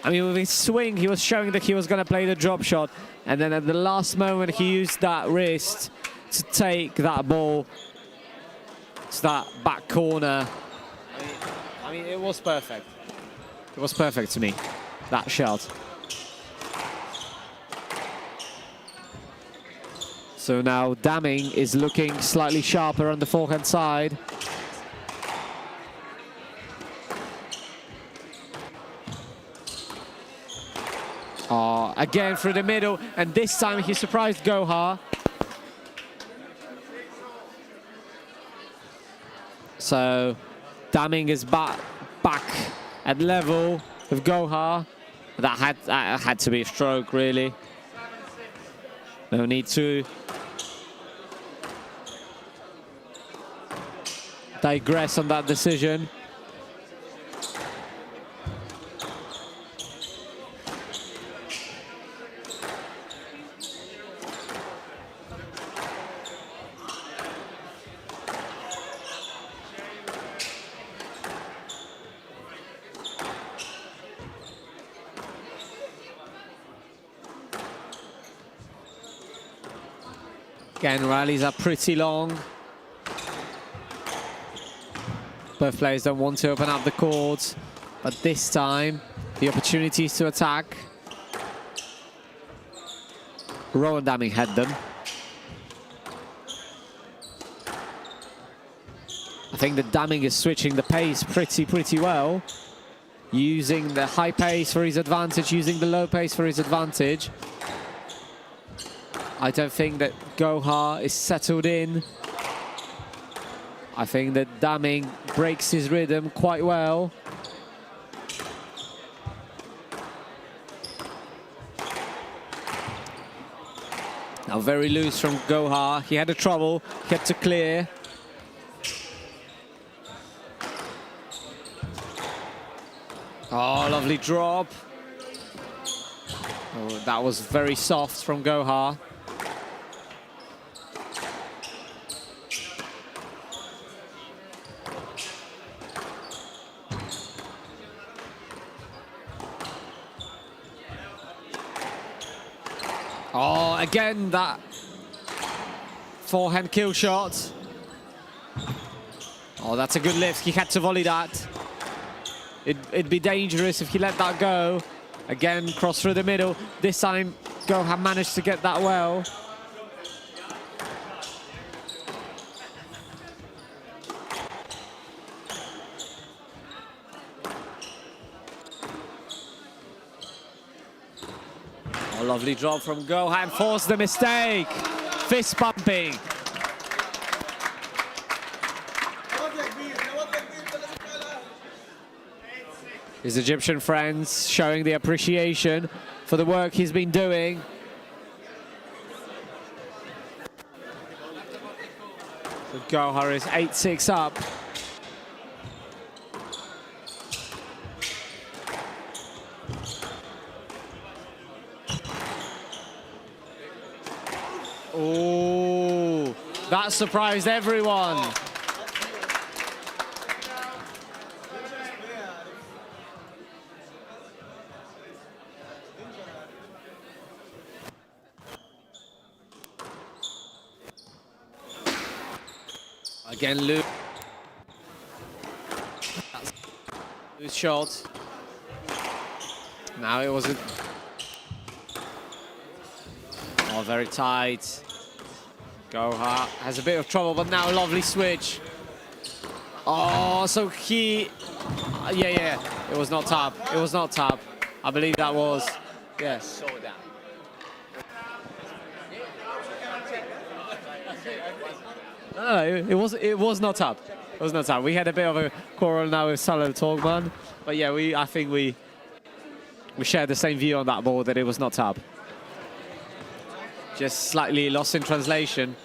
I mean, with his swing, he was showing that he was going to play the drop shot. And then at the last moment, he used that wrist to take that ball to that back corner. I mean, it was perfect. It was perfect to me, that shot. So now Daming is looking slightly sharper on the forehand side. Again through the middle, and this time he surprised Goha. So Daming is back at level with Goha. That had to be a stroke, really. No need to digress on that decision. Again, rallies are pretty long. Both players don't want to open up the court, but this time, the opportunities to attack. Rowan Daming had them. I think that Daming is switching the pace pretty well, using the high pace for his advantage, using the low pace for his advantage. I don't think that Goha is settled in. I think that Daming breaks his rhythm quite well. Now very loose from Goha. He had a trouble, he had to clear. Oh, lovely drop. Oh, that was very soft from Goha. Oh, again, that forehand kill shot. Oh, that's a good lift. He had to volley that. It'd be dangerous if he let that go. Again, cross through the middle. This time, Goha managed to get that well. Oh, lovely drop from Goha and forced the mistake. Fist pumping. His Egyptian friends showing the appreciation for the work he's been doing. So Goha is 8-6 up. Oh, that surprised everyone. Again, loose shot. Now it wasn't. Oh, very tight. Goha has a bit of trouble, but now a lovely switch. Oh, so he... yeah, it was not tap. It was not tap. I believe that was... Yes. No, it was not tap. It was not tap. We had a bit of a quarrel now with Salo Torgman, but yeah, I think we shared the same view on that ball, that it was not tap. Just slightly lost in translation.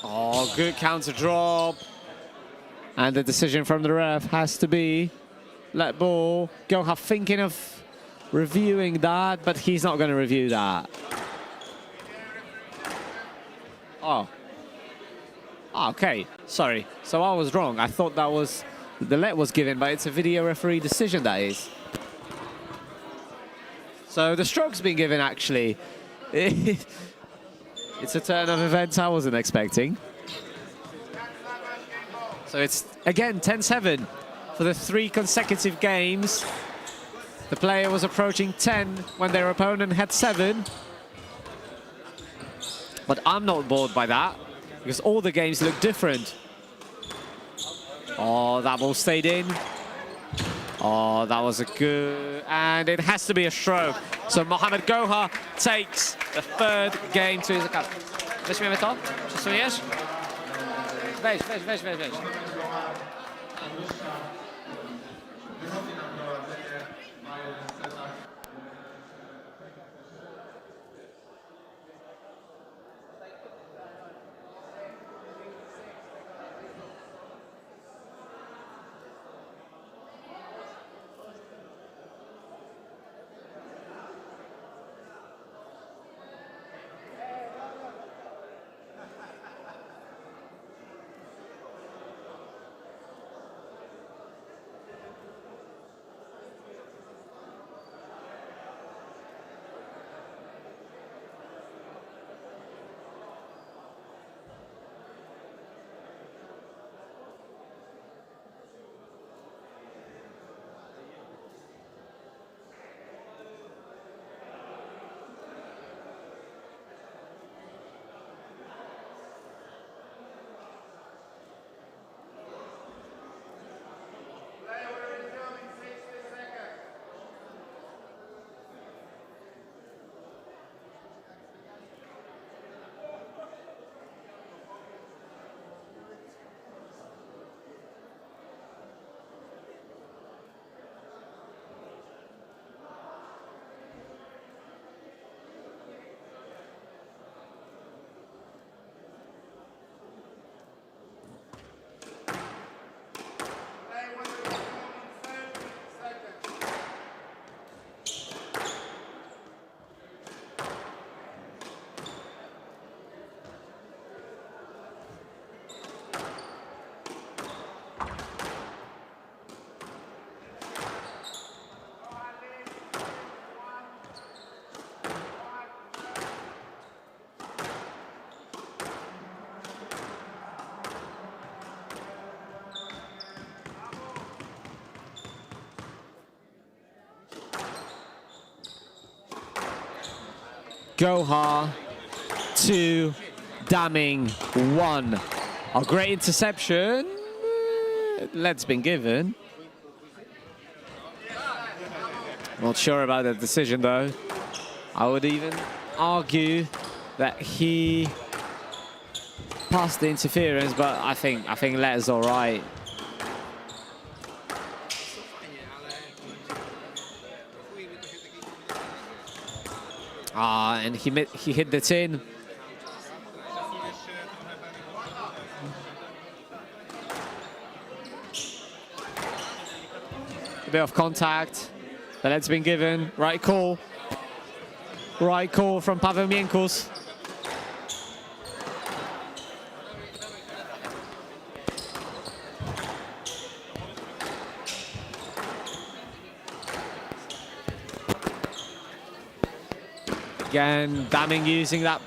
Oh, good counter drop. And the decision from the ref has to be let ball. Goha thinking of reviewing that, but he's not going to review that. Oh. Okay, sorry. So I was wrong. I thought that was... The let was given, but it's a video referee decision, that is. So the stroke's been given, actually. It's a turn of events I wasn't expecting. So it's, again, 10-7 for the 3 consecutive games. The player was approaching 10 when their opponent had 7. But I'm not bored by that, because all the games look different. Oh, that ball stayed in. Oh, that was a good... And it has to be a stroke. So Mohamed Goha takes the 3rd game to his account. Weźmiemy to? Przesuniesz? Weź. Gohar 2, Daming 1. A great interception. Lead's been given. Not sure about that decision though. I would even argue that he passed the interference, but I think Lead is all right. And he hit the tin. A bit of contact. The lead's been given. Right call. Right call from Paweł Miękus. Again, Daming using that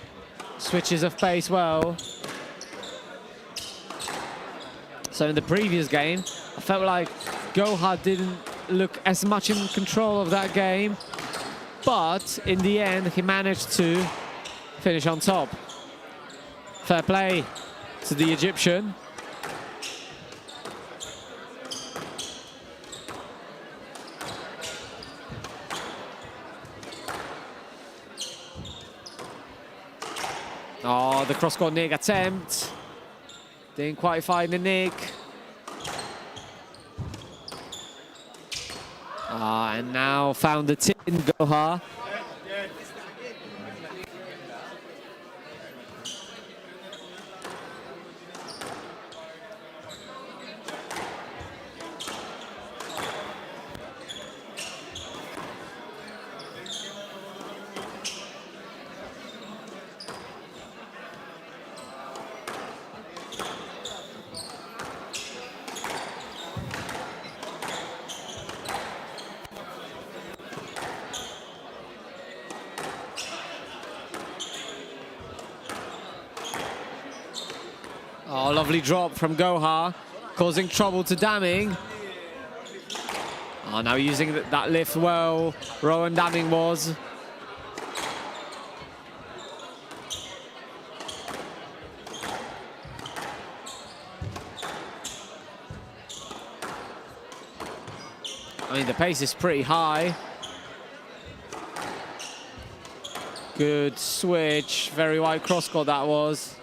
switches of pace well. So in the previous game, I felt like Gohar didn't look as much in control of that game, but in the end, he managed to finish on top. Fair play to the Egyptian. Oh, the cross-court nick attempt. Didn't quite find the nick. And now found the tin, Gohar. Oh, lovely drop from Gohar, causing trouble to Daming. Oh, now using that lift well, Rowan Daming was. I mean, the pace is pretty high. Good switch, very wide cross-court that was.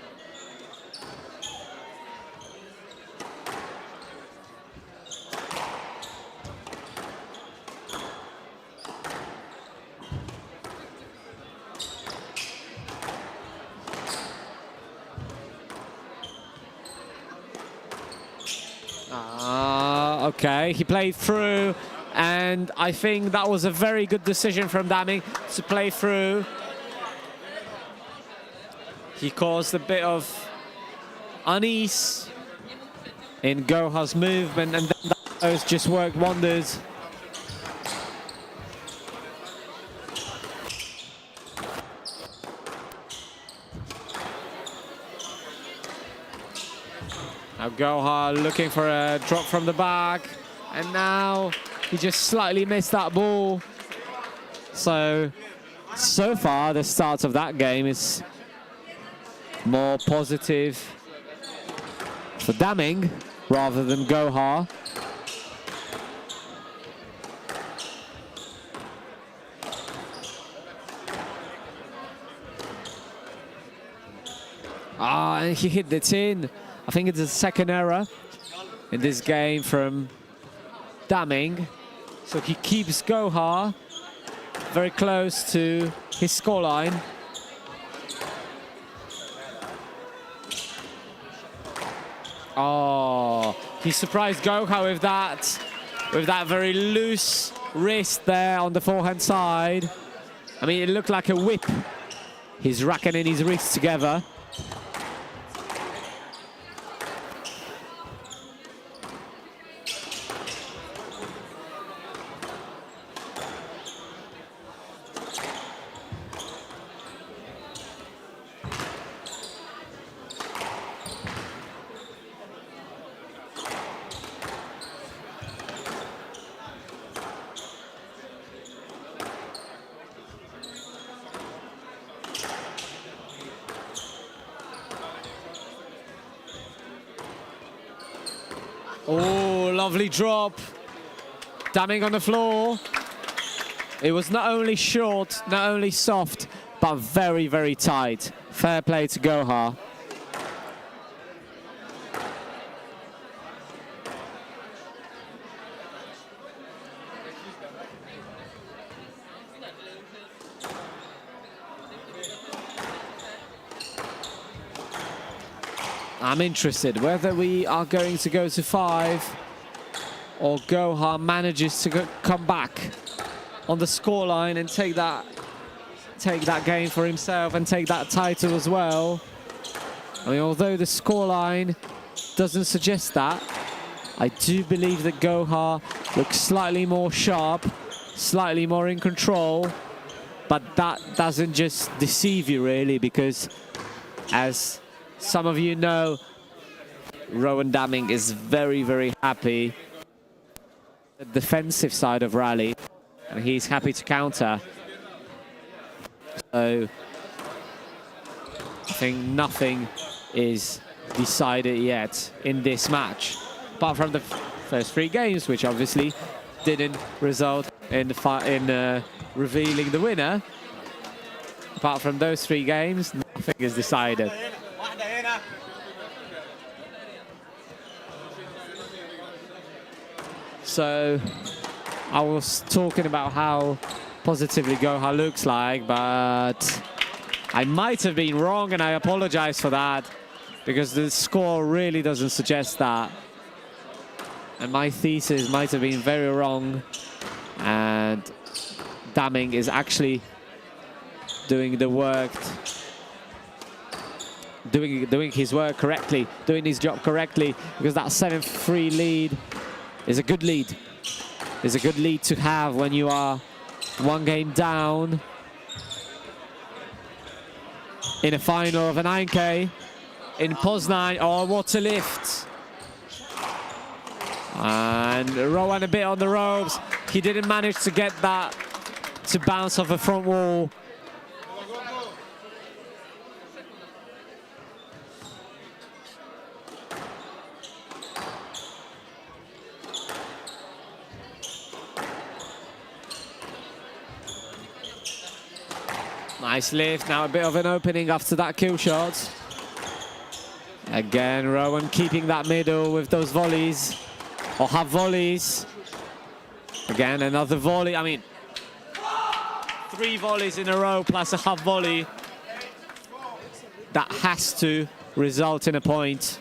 Okay, he played through, and I think that was a very good decision from Daming to play through. He caused a bit of unease in Gohar's movement, and then those just worked wonders. Now Gohar looking for a drop from the back, and now he just slightly missed that ball. So far the start of that game is more positive for Daming rather than Gohar. And he hit the tin. I think it's the second error in this game from Daming. So he keeps Gohar very close to his scoreline. Oh, he surprised Gohar with that very loose wrist there on the forehand side. I mean, it looked like a whip. He's racking in his wrists together. lovely drop. Daming on the floor. It was not only short, not only soft, but very, very tight. Fair play to Goha. I'm interested whether we are going to go to 5 or Goha manages to come back on the scoreline and take that game for himself and take that title as well. I mean, although the scoreline doesn't suggest that, I do believe that Goha looks slightly more sharp, slightly more in control, but that doesn't just deceive you really, because as some of you know, Rowan Daming is very, very happy the defensive side of rally, and he's happy to counter. So I think nothing is decided yet in this match, apart from the first 3 games, which obviously didn't result in revealing the winner. Apart from those 3 games, nothing is decided. So I was talking about how positively Goha looks like, but I might have been wrong, and I apologize for that, because the score really doesn't suggest that. And my thesis might have been very wrong, and Daming is actually doing the work, doing his work correctly, doing his job correctly, because that 7-3 lead is a good lead. It's a good lead to have when you are 1 game down in a final of a 9K in Poznań. Oh, what a lift. And Rowan a bit on the ropes. He didn't manage to get that to bounce off the front wall. Nice lift, now a bit of an opening after that kill shot. Again, Rowan keeping that middle with those volleys, or half volleys. Again, another volley. I mean, 3 volleys in a row plus a half volley. That has to result in a point.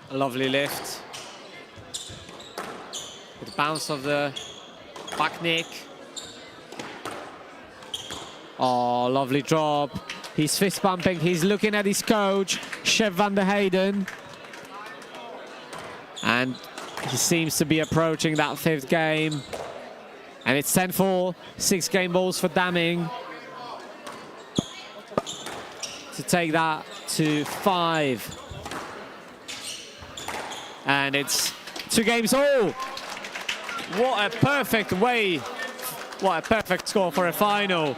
A lovely lift. With the bounce of the back nick. Oh, lovely drop. He's fist pumping. He's looking at his coach, Chef van der Heyden. And he seems to be approaching that 5th game. And it's 10-4, 6 game balls for Daming to take that to 5. And it's 2 games all. What a perfect way. What a perfect score for a final.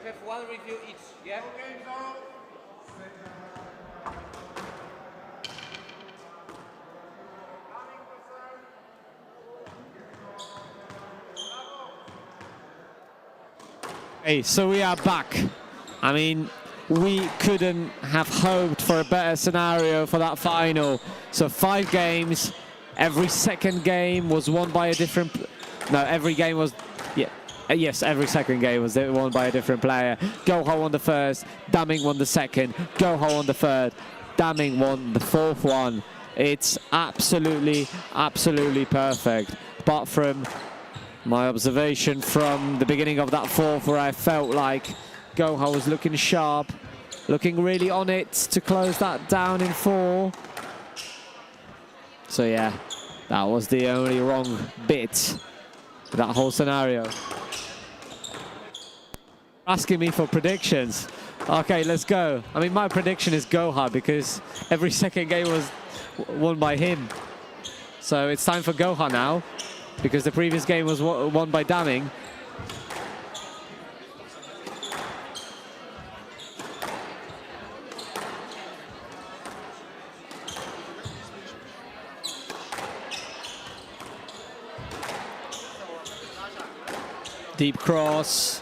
have one review each, yeah? Hey, so we are back. I mean, we couldn't have hoped for a better scenario for that final. So 5 games, every second game was won by a different... No, every game was... Yeah. Yes, every second game was won by a different player. Goha won the first, Daming won the second, Goha won the third, Daming won the fourth one. It's absolutely, absolutely perfect. Apart from my observation from the beginning of that fourth, where I felt like Goha was looking sharp, looking really on it to close that down in 4. So yeah, that was the only wrong bit of that whole scenario. Asking me for predictions. Okay, let's go. I mean, my prediction is Goha because every second game was won by him. So it's time for Goha now, because the previous game was won by Daming. Deep cross.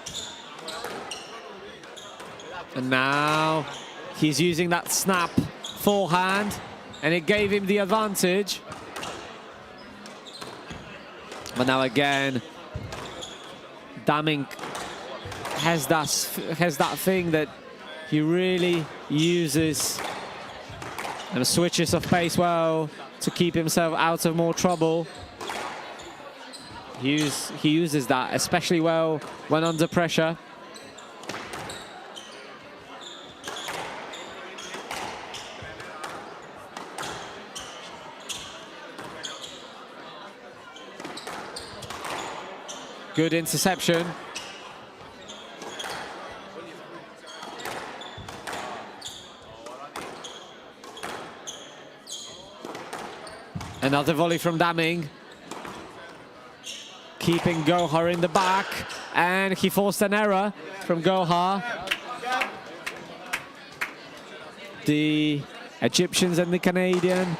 And now he's using that snap forehand, and it gave him the advantage. But now again, Daming has that thing that he really uses and switches of pace well to keep himself out of more trouble. He uses that especially well when under pressure. Good interception. Another volley from Daming. Keeping Goha in the back. And he forced an error from Goha. The Egyptians and the Canadian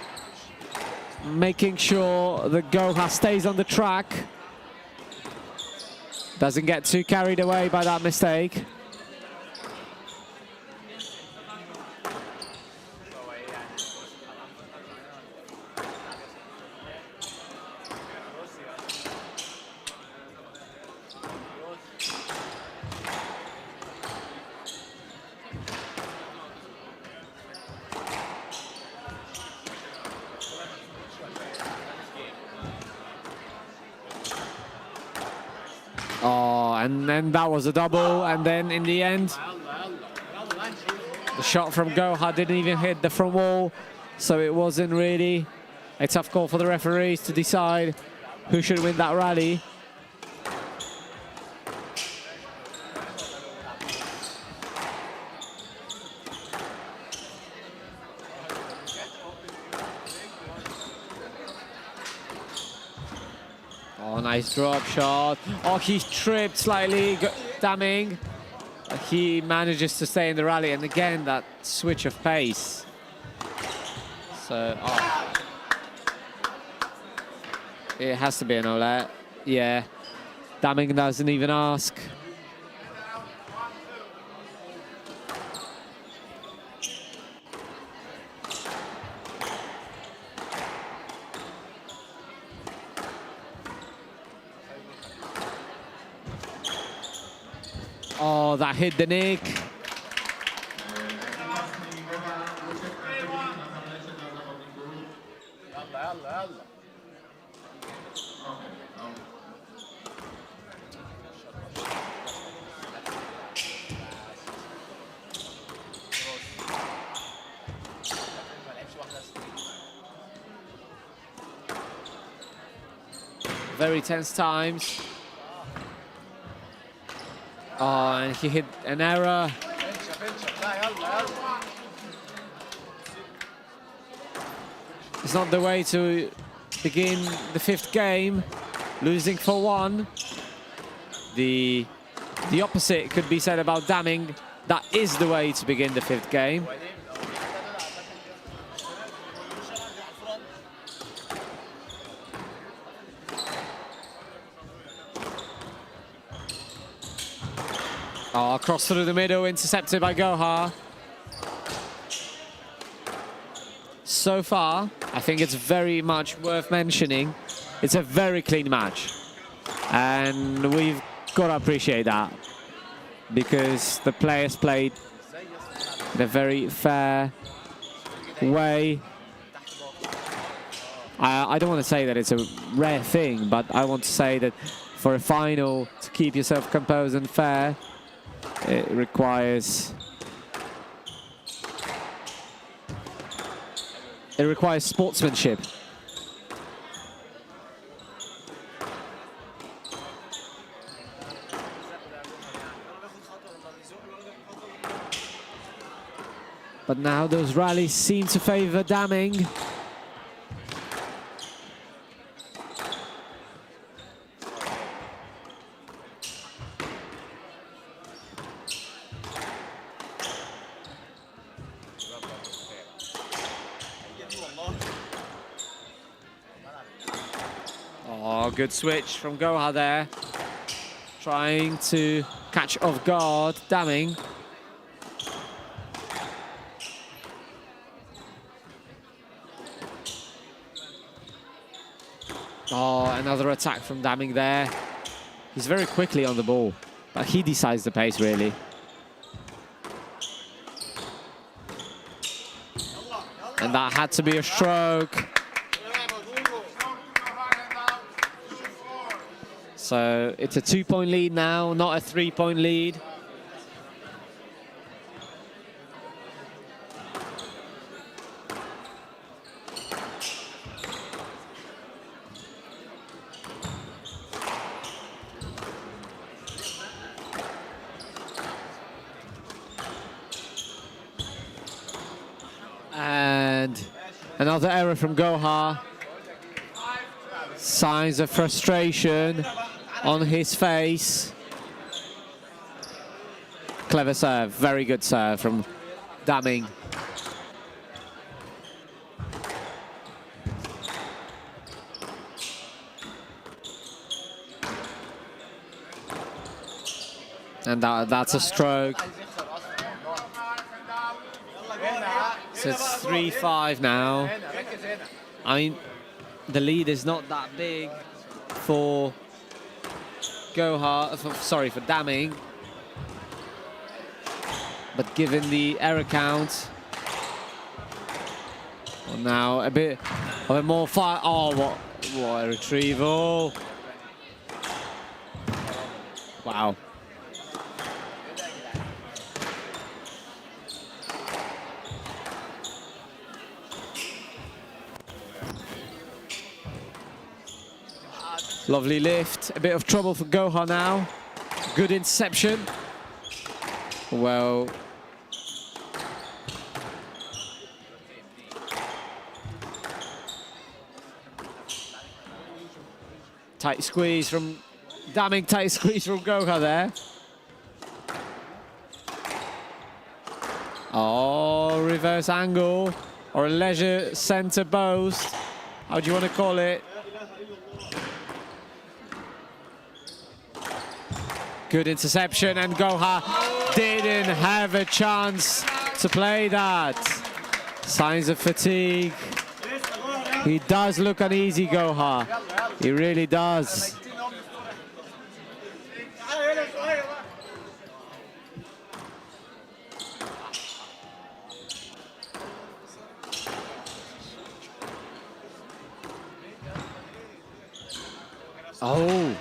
making sure that Goha stays on the track. Doesn't get too carried away by that mistake. Oh, and then that was a double, and then in the end, the shot from Goha didn't even hit the front wall, so it wasn't really a tough call for the referees to decide who should win that rally. Oh, nice drop shot. Oh, he tripped slightly, Daming. He manages to stay in the rally, and again, that switch of pace. So, oh. It has to be an Olet. Yeah. Daming doesn't even ask. Oh, that hit the neck. Very tense times. Oh, and he hit an error. It's not the way to begin the 5th game, losing for 1. The The opposite could be said about Daming. That is the way to begin the 5th game. Oh, cross through the middle, intercepted by Goha. So far, I think it's very much worth mentioning. It's a very clean match. And we've got to appreciate that, because the players played in a very fair way. I don't want to say that it's a rare thing, but I want to say that for a final, to keep yourself composed and fair, it requires sportsmanship. But now those rallies seem to favor Daming. Oh, good switch from Goha there. Trying to catch off guard Daming. Oh, another attack from Daming there. He's very quickly on the ball, but he decides the pace, really. And that had to be a stroke. So it's a 2-point lead now, not a 3-point lead. And another error from Goha. Signs of frustration on his face. Clever serve, very good serve from Daming. And that's a stroke. So it's 3-5 now. I mean, the lead is not that big for Goha, for Daming. But given the error count, well, now a bit of a more fire. Oh, what a retrieval! Wow. Lovely lift. A bit of trouble for Goha now. Good interception. Well, tight squeeze from Daming, tight squeeze from Goha there. Oh, reverse angle or a leisure center boast. How do you want to call it? Good interception, and Goha didn't have a chance to play that. Signs of fatigue. He does look uneasy, Goha. He really does. Oh,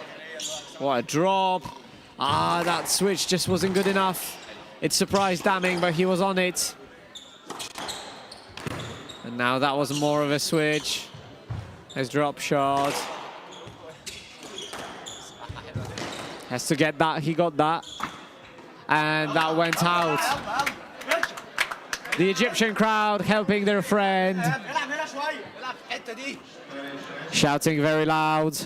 what a drop. Ah, that switch just wasn't good enough. It surprised Daming, but he was on it. And now that was more of a switch. His drop shot. Has to get that, he got that. And that went out. The Egyptian crowd helping their friend. Shouting very loud.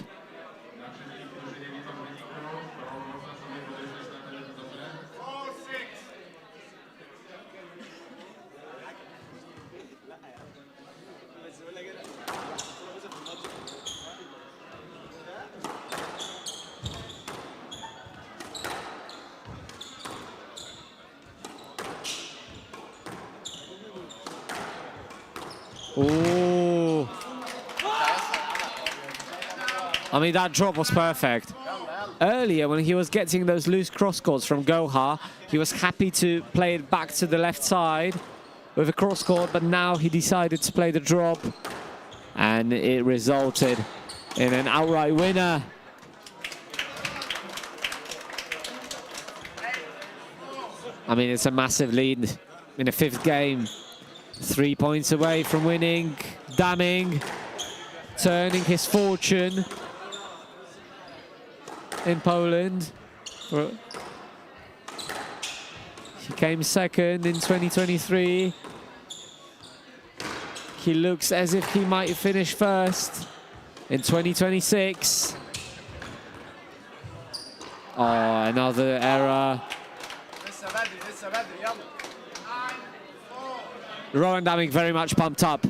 Ooh. I mean, that drop was perfect. Earlier, when he was getting those loose cross courts from Goha, he was happy to play it back to the left side with a cross court, but now he decided to play the drop, and it resulted in an outright winner. I mean, it's a massive lead in the 5th game. 3 points away from winning. Daming turning his fortune in Poland. He came 2nd in 2023. He looks as if he might finish 1st in 2026. Oh, another error. Rowan Daming very much pumped up.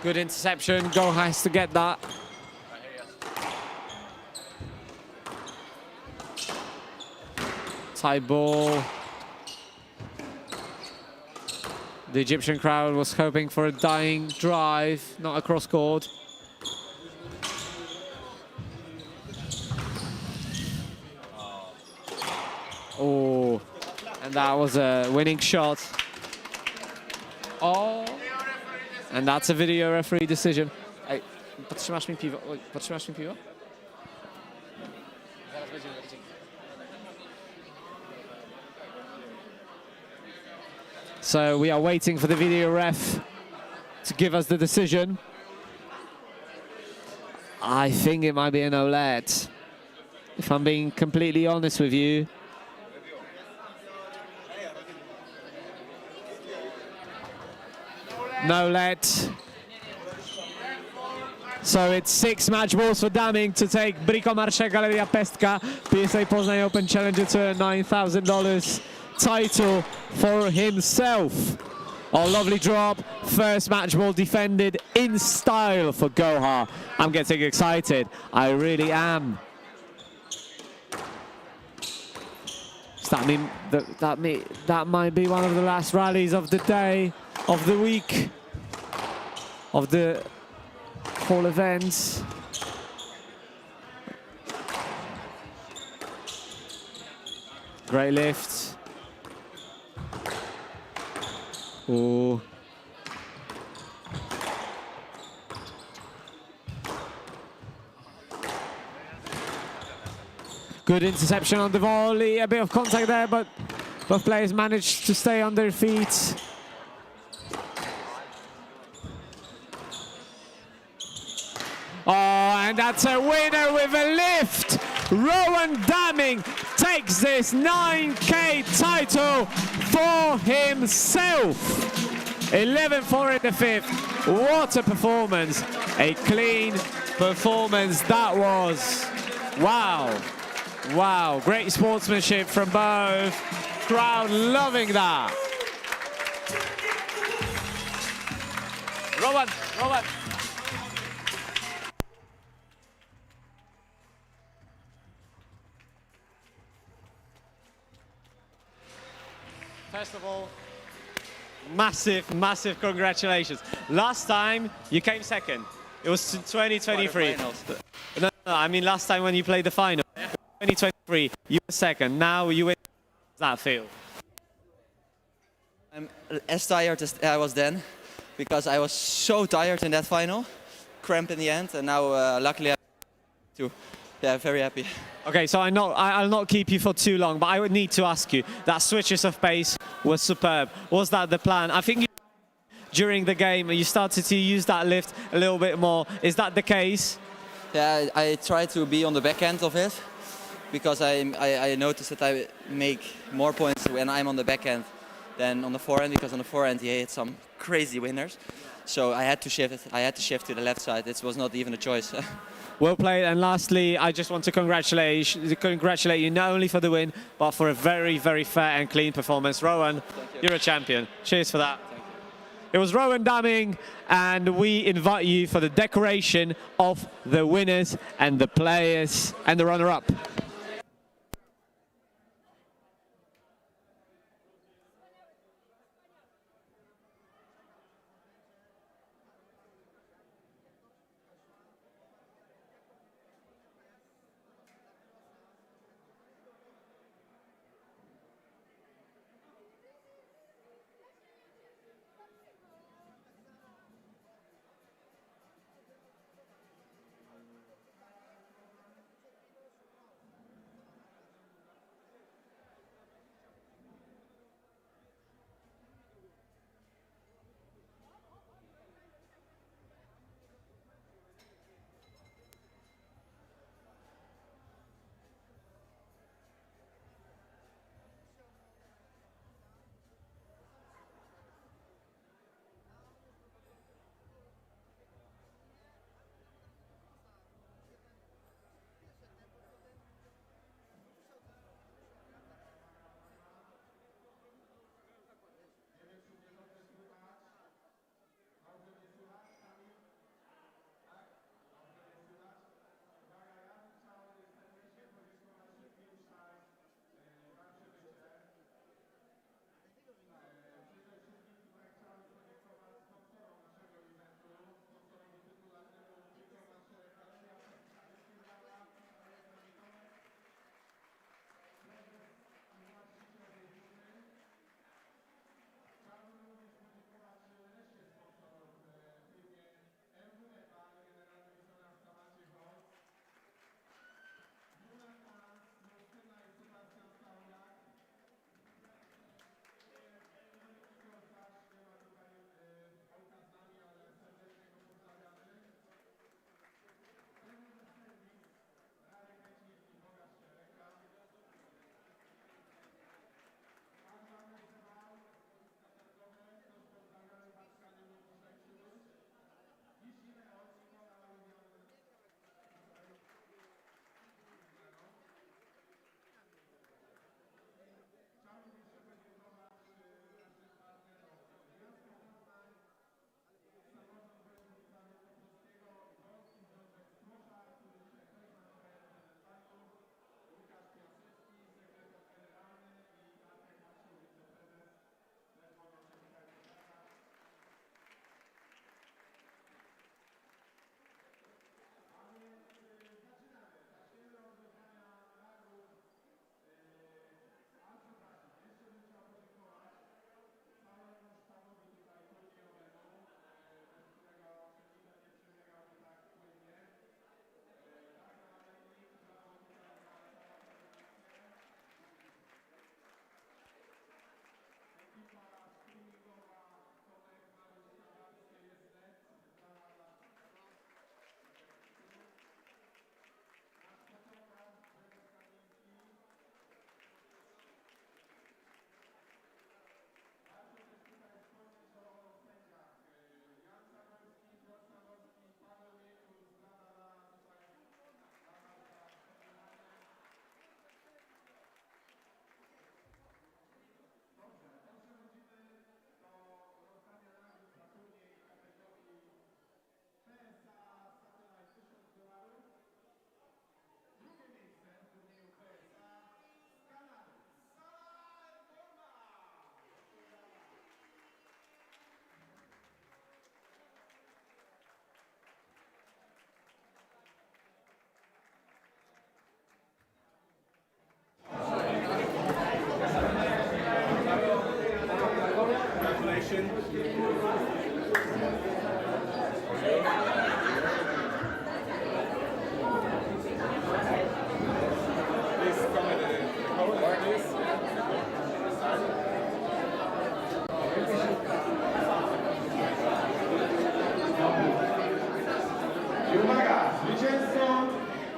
Good interception. Go has to get that. Tie ball. The Egyptian crowd was hoping for a dying drive, not a cross court. Oh, and that was a winning shot. Oh, and that's a video referee decision. Ej, podtrzymasz mi piwo? Oj, podtrzymasz mi piwo? Zaraz będziemy lecieć. So we are waiting for the video ref to give us the decision. I think it might be an OLED, if I'm being completely honest with you. No let. So it's 6 match balls for Daming to take BricoMarche Galeria Pestka PSA Poznań Open Challenger to a $9,000 title for himself. Oh, lovely drop. First match ball defended in style for Goha. I'm getting excited. I really am. Does that mean that might be one of the last rallies of the day, of the week, of the whole event? Great lift. Ooh. Good interception on the volley, a bit of contact there, but both players managed to stay on their feet. Oh, and that's a winner with a lift. Rowan Daming takes this 9K title for himself. 11-4 in the 5th. What a performance. A clean performance that was. Wow. Wow, great sportsmanship from both. Crowd loving that. Rowan. First of all, massive congratulations. Last time you came 2nd. It was 2023. No, I mean last time when you played the final. 2023, you were 2nd. Now you win. How does that feel? I'm as tired as I was then, because I was so tired in that final, cramp in the end, and now luckily I'm too. Yeah, very happy. Okay, so I'll not keep you for too long, but I would need to ask you, that switches of pace was superb. Was that the plan? I think during the game you started to use that lift a little bit more. Is that the case? Yeah, I try to be on the back end of it, because I noticed that I make more points when I'm on the back end than on the forehand, because on the forehand he hit some crazy winners. So I had to shift it. I had to shift to the left side. It was not even a choice. Well played. And lastly, I just want to congratulate you not only for the win, but for a very fair and clean performance. Rowan, you're a champion. Cheers for that. It was Rowan Damming, and we invite you for the decoration of the winners and the players and the runner-up.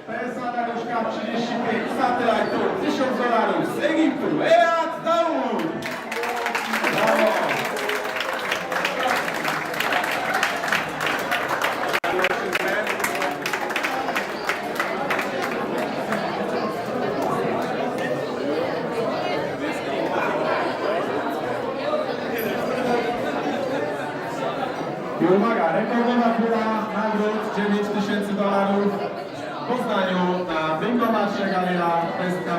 Pestka Dariuszka 35, Satellite Tour $1000 z Egiptu, Dariusz! Brawo! I uwaga, rekordowa pula nagród $9000 w Poznaniu na BricoMarche Galeria Pestka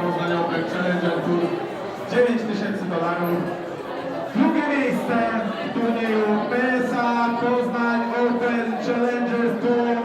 Poznań Open Challenger Tour. $9000. Drugie miejsce w turnieju PSA Poznań Open Challenger Tour.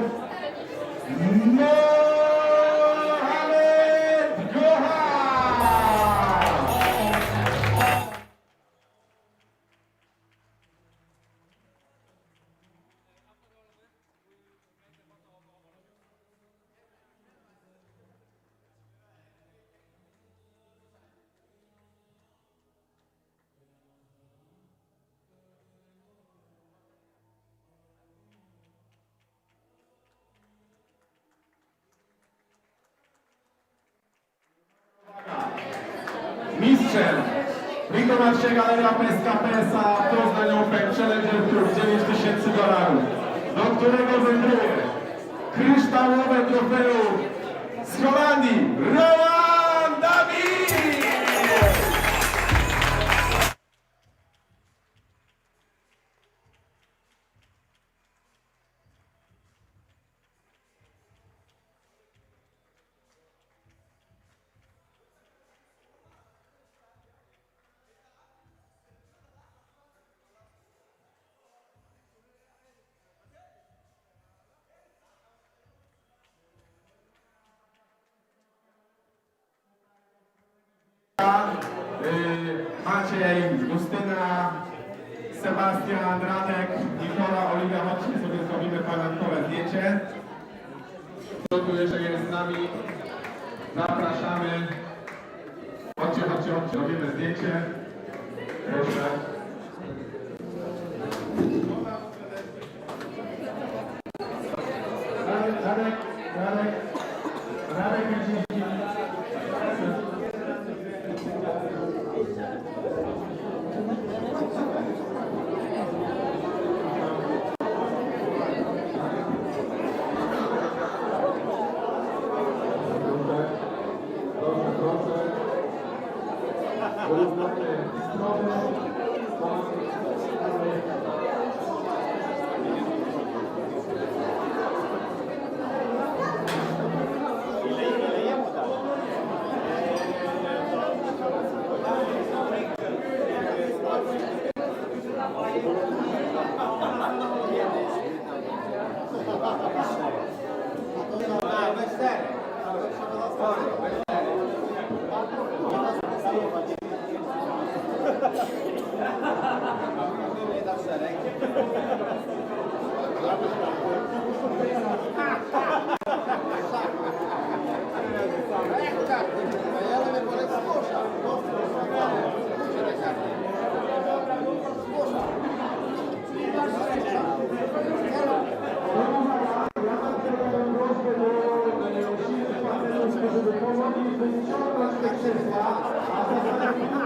Mistrzem BricoMarche Galeria Pestka PSA Poznań Open Challenger Tour $9000, do którego wędruje kryształowe trofeum z Holandii Roland Dawid! Maciej, Justyna, Sebastian, Radek, Nikola, Oliwia, chodźcie sobie zrobimy pamiątkowe zdjęcie. Kto tu jeszcze jest z nami? Zapraszamy. Chodźcie, robimy zdjęcie. Proszę. Radek, żeby powoli wyciągnąć te krzesła, a